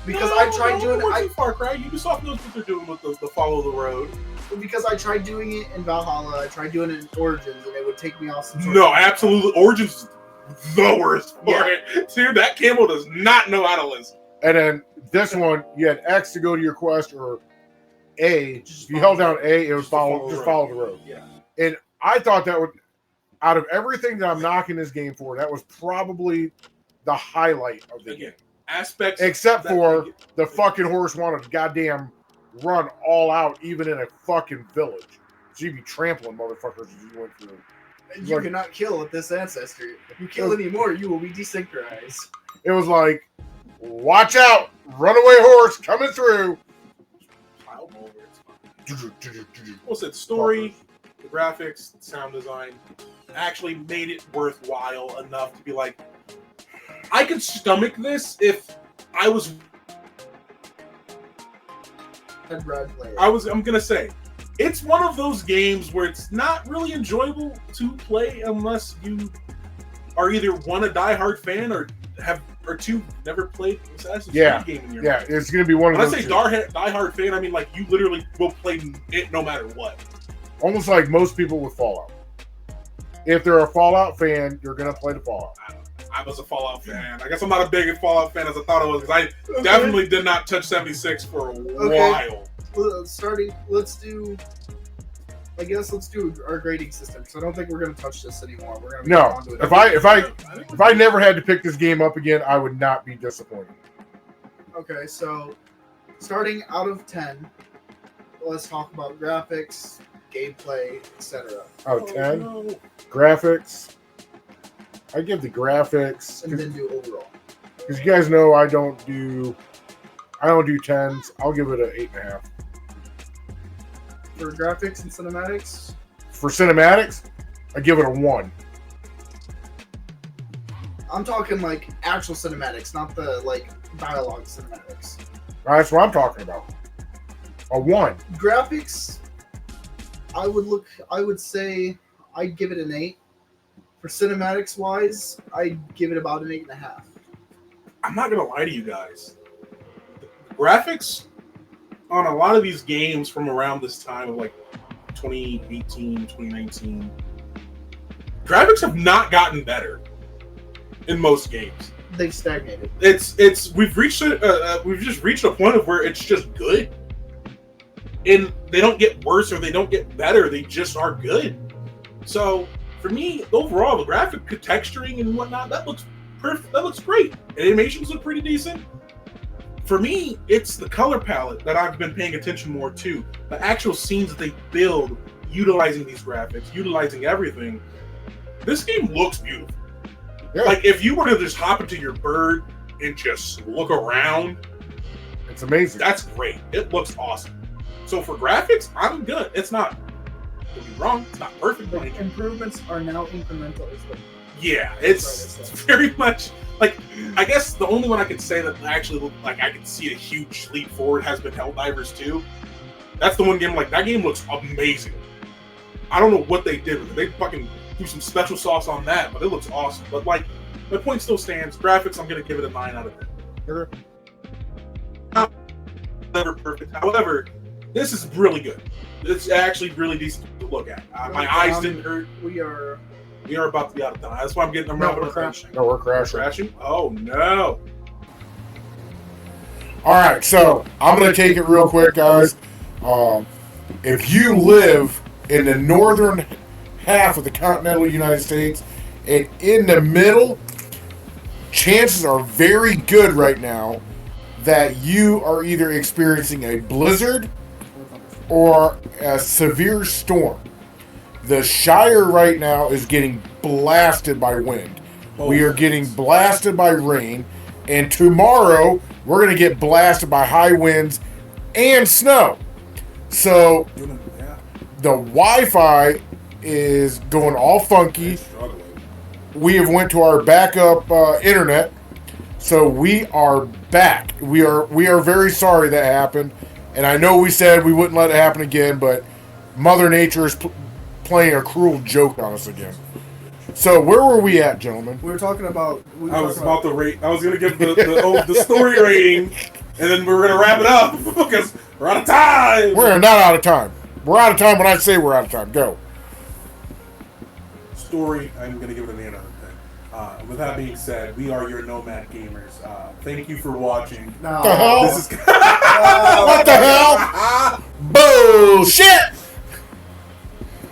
Because I tried doing it. Far Cry. Ubisoft knows what they're doing with the follow the road. Because I tried doing it in Valhalla, I tried doing it in Origins, and it would take me off some sort No, of absolutely. Origins is the worst for it. Dude, that camel does not know how to listen. And then this one, you had X to go to your quest, or A. If you held down A, it was follow the road. Yeah. And I thought that would, out of everything that I'm knocking this game for, that was probably the highlight of the game. Aspects, except for the fucking horse wanted to goddamn run all out, even in a fucking village. So you'd be trampling motherfuckers as you went through. You cannot kill with this ancestor. If you kill any more, you will be desynchronized. It was like, watch out, runaway horse coming through. What's it? Story, the graphics, the sound design actually made it worthwhile enough to be like, I could stomach this if I was. I'm gonna say, it's one of those games where it's not really enjoyable to play unless you are either one, a diehard fan, or two, never played Assassin's Creed game in your life. It's gonna be one of those. When I say diehard fan, I mean like you literally will play it no matter what. Almost like most people with Fallout. If they're a Fallout fan, you're gonna play the Fallout. I was a Fallout fan. I guess I'm not as big a Fallout fan as I thought I was, because I definitely did not touch 76 for a while. Let's do our grading system, because I don't think we're going to touch this anymore. We're going to on to it. If I never had to pick this game up again, I would not be disappointed. Okay, so starting out of 10, let's talk about graphics, gameplay, etc. Out of 10, graphics. I give the graphics, and then do overall. Because you guys know I don't do 10s. I'll give it an 8.5. For graphics and cinematics? For cinematics, I give it a 1. I'm talking like actual cinematics, not the like dialogue cinematics. That's what I'm talking about. A 1. Graphics, I would say I'd give it an 8. For cinematics wise, I'd give it about an 8.5. I'm not gonna lie to you guys. The graphics on a lot of these games from around this time of like 2018, 2019, graphics have not gotten better in most games. They've stagnated. We've just reached a point of where it's just good, and they don't get worse or they don't get better. They just are good. So for me, overall, the graphic texturing and whatnot, that looks perfect. That looks great. Animations look pretty decent. For me, it's the color palette that I've been paying attention more to. The actual scenes that they build, utilizing these graphics, utilizing everything. This game looks beautiful. Yeah. Like, if you were to just hop into your bird and just look around, it's amazing. That's great. It looks awesome. So for graphics, I'm good. It's not, don't be wrong, it's not perfect. The improvements are now incremental as well. Yeah, it's very much like, I guess the only one I could say that actually looked like I could see a huge leap forward has been Helldivers 2. That's the one game, like, that game looks amazing. I don't know what they did with it. They fucking do some special sauce on that, but it looks awesome. But, like, my point still stands. Graphics, I'm going to give it a 9 out of 10. Not never perfect. However, this is really good. It's actually really decent to look at. My eyes didn't hurt. We are about to be out of time. That's why I'm getting them. We're crashing. No, we're crashing. Crashing? Oh, no. All right, so I'm going to take it real quick, guys. If you live in the northern half of the continental United States and in the middle, chances are very good right now that you are either experiencing a blizzard or a severe storm. The Shire right now is getting blasted by wind. We are getting blasted by rain. And tomorrow, we're going to get blasted by high winds and snow. So, the Wi-Fi is going all funky. We have went to our backup internet. So, we are back. We are very sorry that happened. And I know we said we wouldn't let it happen again, but Mother Nature is playing a cruel joke on us again. So where were we at, gentlemen? We were talking about. I was about to rate. I was going to give the story rating and then we're gonna wrap it up because we're out of time. We're not out of time. We're out of time when I say we're out of time. Go. Story. I'm gonna give it an 8 out of 10. With that being said, we are your Nomad gamers. Thank you for watching. No. What the hell? This is What the hell? Bullshit!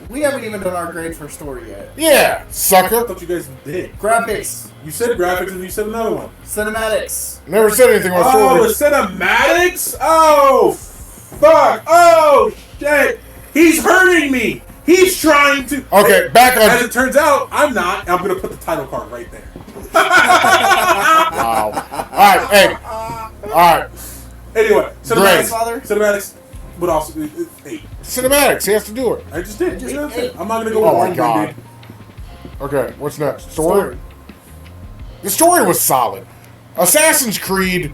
We haven't even done our grade for story yet. Yeah, I sucker. thought you guys did. Graphics, You said graphics and you said another one. cinematics. Never said anything on Oh, story. the cinematics? Oh, fuck. Oh, shit. He's hurting me. He's trying to. Okay, back As on. it turns out, I'm not. I'm going to put the title card right there. Wow. Alright, hey. Alright. Anyway, cinematics. Father? Cinematics would also be 8. Cinematics, he has to do it. I just did. Just 8 out of 10. eight. I'm not going to go Oh my with god. Okay, what's next? Story? The story was solid. Assassin's Creed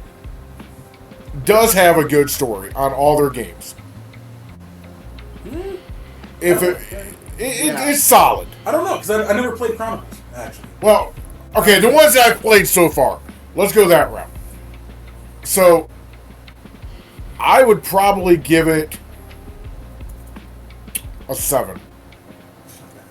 does have a good story on all their games. If it's solid. I don't know, because I never played Chronicles, actually. Well, okay, the ones that I've played so far. Let's go that route. So, I would probably give it a 7.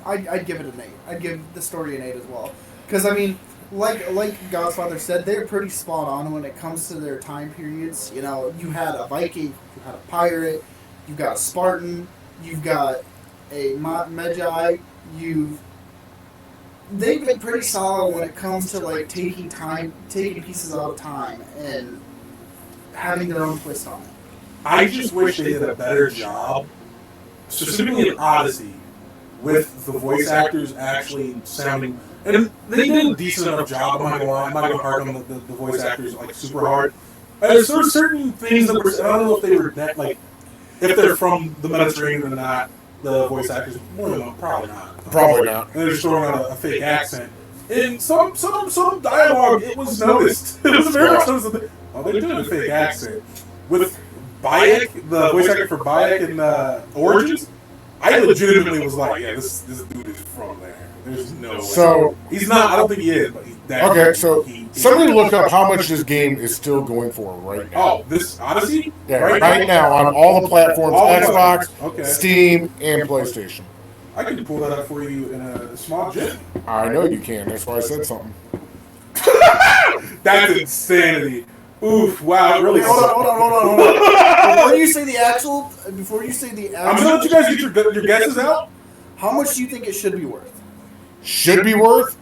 I'd give it an 8. I'd give the story an 8 as well. Because, I mean, like Godfather said, they're pretty spot on when it comes to their time periods. You know, you had a Viking, you had a pirate, you've got a Spartan, you've got a Magi, they've been pretty solid when it comes to, like, taking pieces out of time and having their own twist on it. I just wish they did a better job, specifically in Odyssey, with the voice actors actually sounding. And they did a decent enough job. I'm not going to lie. I'm not going to hard on the voice actors like super hard. There's certain things that were. I don't know if they were like if they're from the Mediterranean or not. The voice actors, more than one, probably not. Probably not. And they're just throwing out a fake accent. In some dialogue, it was noticed. It was very much noticed. Oh, they're doing a fake accent with Bayek, the voice actor for Bayek in Origins. I legitimately was like, yeah, this dude is from there. There's no way. So, He's not. I don't think he is, but he's that. okay, so somebody look up how much this game is still going for right now. Oh, this Odyssey? Yeah, right now on all the platforms, All the Xbox, platforms. Okay. Steam, and PlayStation. I can pull that up for you in a small gym. I know you can. That's why I said something. That's insanity. Oof! Wow, it really. Hold on. Before you say the actual, I'm gonna let you guys get your guesses out. how much do you think it should be worth? Should be worth?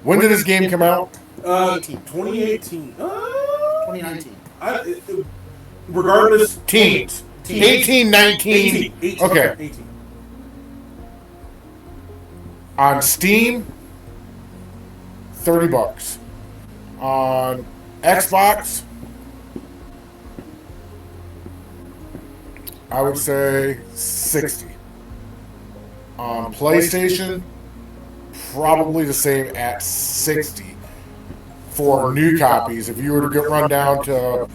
When did this game come out? 2018. 2019. Regardless, Teens. 18, 19. 18. Okay. 18. On Steam, $30. On Xbox, I would say 60. On PlayStation, probably the same at 60 for new copies. If you were to run down to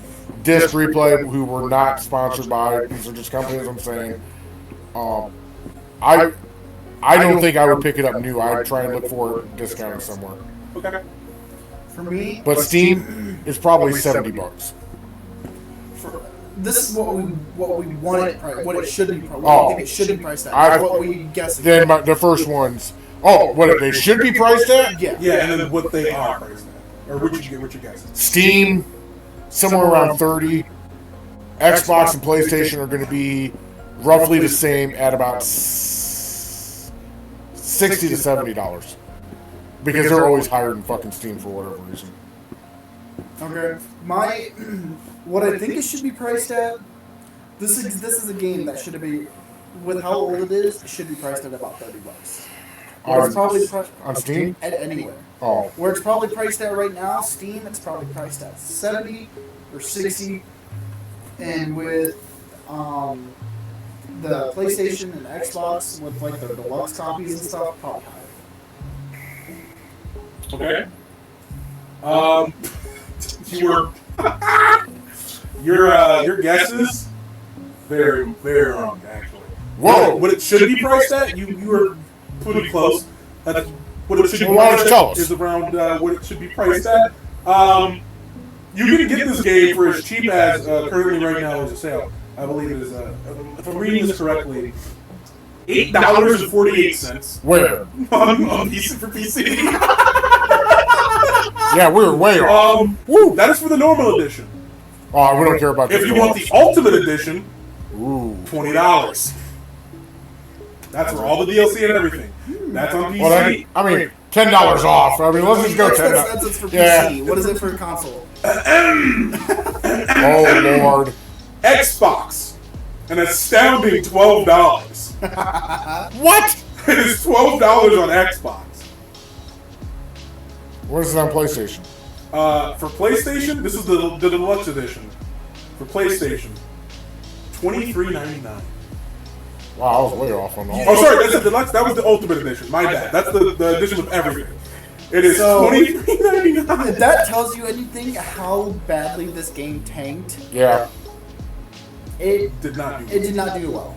Disc Replay, who were not sponsored by, these are just companies I'm saying, I don't think I would pick it up new. I'd try and look for it discounted somewhere. Okay. For me, But Steam is probably $70. this is what we want it, what it should be. What Oh. I think it should be priced at. I- What we guess. Then the first ones. Oh, what they should be priced at? Yeah. Yeah, and then what they are priced at, or what you guys? Steam, somewhere around 30. Xbox and PlayStation are going to be roughly the same at about $60 to $70. Because they're always higher than fucking Steam for whatever reason. Okay. What I think it should be priced at. This is a game that should be, with how old it is, it should be priced at about $30. Where it's probably On Steam? at anywhere. Oh. Where it's probably priced at right now, Steam, it's probably priced at 70 or 60, and with the PlayStation and Xbox with like their deluxe copies and stuff, probably higher. Okay. Your guesses very wrong actually. Whoa! What it should be priced at? You were pretty close. That's what it should be Well, why don't priced you tell at us? is around what it should be priced at. You can get this game for as cheap as currently right now is a sale. I believe it is, if I'm reading this correctly, $8.48. Where? On PC for PC. Yeah, we were way off. Woo, that is for the normal edition. Oh, we don't care about that. If you want the ultimate edition, Ooh. $20. That's for all the DLC and everything. That's on PC. Well, I mean, $10 off. I mean, let's just go $10. That's for PC. What is it for console? Oh, Lord. Xbox, an astounding $12. What? It is $12 on Xbox. What is it on PlayStation? For PlayStation, this is the deluxe edition. For PlayStation, $23.99. Wow, I was way off on all. Oh, sorry, that's the deluxe. That was the ultimate edition. My bad. That's the edition with everything. It is $23.99. If that tells you anything, how badly this game tanked, Yeah. it Did not do. it did not do well.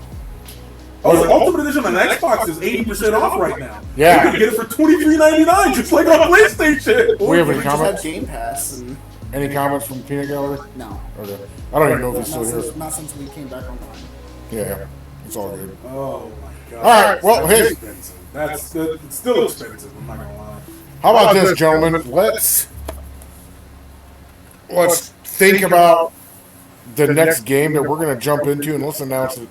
Oh, the ultimate edition on Xbox is 80% off right now. Yeah. You can get it for $23.99, just like on PlayStation. We have any We just had comments? Game Pass, and Any comments from Peanut Gallery? no, Okay. I don't even know if he's not still here. since, not since we came back online. Yeah. It's all good. Oh my god. All right, well, That's hey. expensive. It's still expensive. I'm not gonna lie. How about this, gentlemen? Let's think about the next game that we're going to jump into, and let's announce it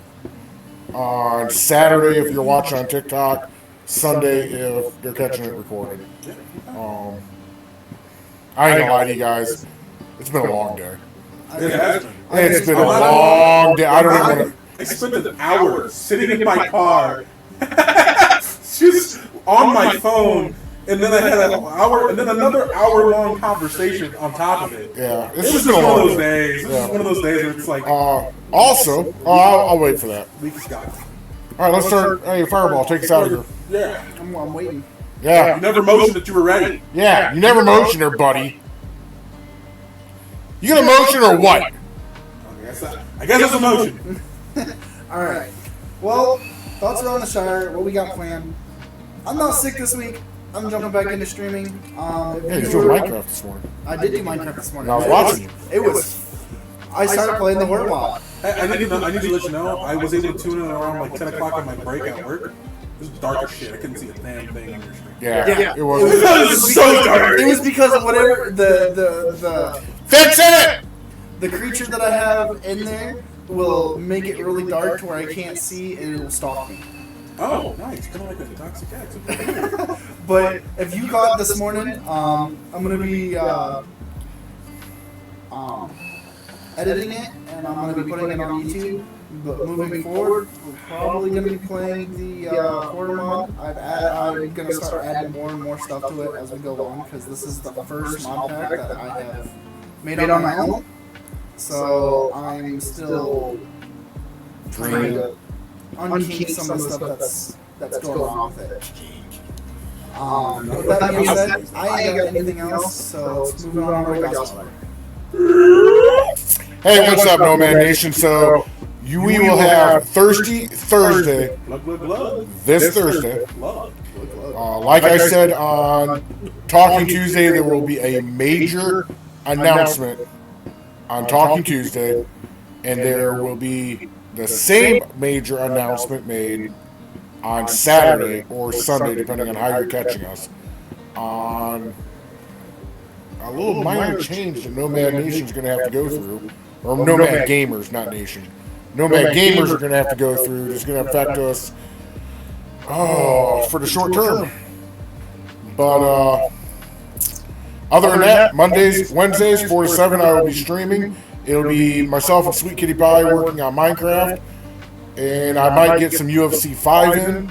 on Saturday if you're watching on TikTok, Sunday if you're catching it recorded. I ain't gonna lie to you guys, it's been a long day. It has been. It's been a long day. I don't even want to. I spent an hour sitting in my car, just on my phone, and then I had an hour, and then another hour-long conversation on top of it. Yeah, It it's was just been just a one of long those day. days. This is one of those days where it's like, Also, I'll wait for that. we just got it. All right, let's start. Hey, Fireball, take us out of here. Yeah. I'm waiting. You Yeah, never motioned that you were ready. yeah. You never motion her, buddy. You gonna motion or what? I guess that's a motion. All right. Well, thoughts are on the Shire. What we got planned? I'm not sick this week. I'm jumping back into streaming. Hey, you doing Minecraft this morning? I did do Minecraft this morning. I was watching you. It was. I started playing the horror mod. I need to let you know, I was able to tune in around like 10 o'clock on my break at work. It was dark as shit. I couldn't see a damn thing on your screen. Yeah, it was. It was so dark. It was because of whatever the Fix it! the creature that I have in there will make it really dark to where I can't see and it will stalk me. Oh, nice. Kind of like a toxic cat. But if you caught this morning, I'm gonna be editing it and I'm gonna be putting it on YouTube. But moving forward, we're probably gonna be playing the horror mod. I'm gonna start adding more and more stuff to it as we go along because this is the first mod pack that I have made on my own. So I'm still trying to unkink some of the stuff that's going on with it. With that being said, I ain't got anything else, so let's move on to the gospel. Hey, what's up, Nomad Nation? So, we will have Thursday, this Thursday. Like I said on Talking Tuesday, there will be a major announcement on Talking Tuesday, and there will be the same major announcement made on Saturday or Sunday, depending on how you're catching us, on a little minor change that Nomad Nation's going to have to go through, or Nomad Gamers, not Nation. Nomad Gamers are going to have to go through. It's going to affect us for the short term. But other than that, Mondays, Wednesdays, 4 to 7, I will be streaming. It'll be myself and Sweet Kitty Pie working on Minecraft. And I might get some UFC 5 in.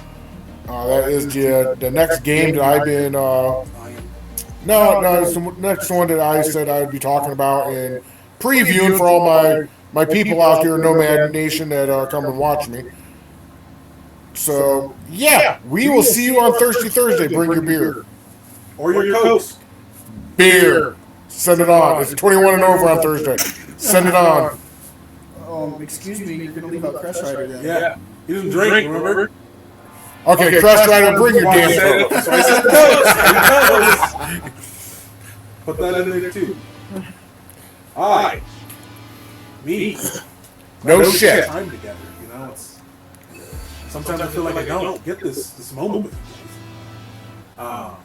That is the next game that I've been... no, it's the next one that I said I would be talking about and previewing for all my people out there in Nomad Nation that come and watch me. So, yeah, we will see you on Thursday. Bring your beer. Or your Cokes. Beer. Send it on. It's 21 and over on Thursday. Send it on. Excuse me, you're gonna leave out Crash Rider then. Yeah. He doesn't drink, remember? Okay, Crash Rider, bring your damn Coke. So I said Cokes. Put that in there too. Me. No shit. Time together, you know. Sometimes I feel like I don't get this moment with you guys.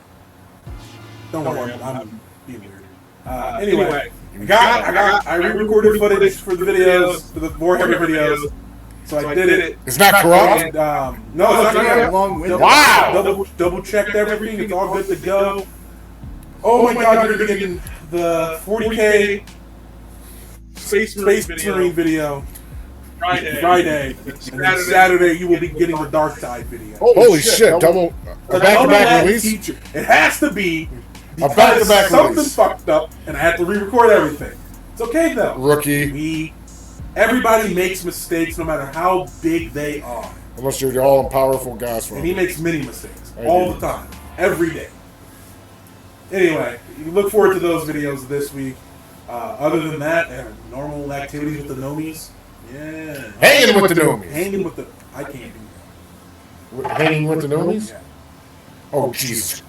Don't worry, I'm being weird. Anyway, I re-recorded footage for the videos, for the Warhammer videos. So I did it. It's not corrupt? And, no, it's not corrupt. Wow! Double checked everything. It's all good to go. Oh my god, you're getting the 40K Space Marine video Friday. And then Saturday you will be getting the Dark Tide video. Holy shit, double back-to-back release? It has to be A because back-to-back something release. fucked up and I had to re-record everything. It's okay though. Rookie. Everybody makes mistakes no matter how big they are. Unless you're the all-powerful guys. And he makes many mistakes. I All do. the time. Every day. Anyway, you can look forward to those videos this week. Other than that, normal activities with the gnomies. Yeah. Hanging with the gnomies. Hanging with the... I can't do Hanging with the gnomies? that. Oh, Jesus.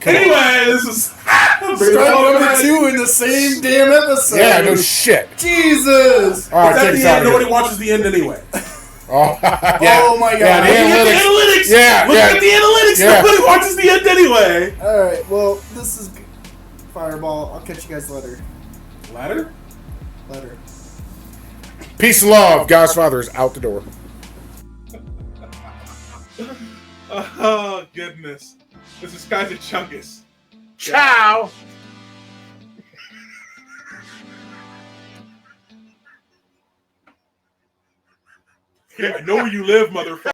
Anyway, this is... Start number 2 in the same damn episode. Yeah, no shit. Jesus. All right, It's at take us the out end. of Nobody here. watches the end anyway. Oh, Oh my god. Yeah, Look at the analytics. Yeah, Look yeah. at the analytics. Yeah. Nobody watches the end anyway. Alright, well, this is Fireball. I'll catch you guys later. Ladder? Later. Peace and love. God's Father is out the door. Oh, goodness. This is Kaiser Chungus. Ciao. Yeah, I know where you live, motherfucker.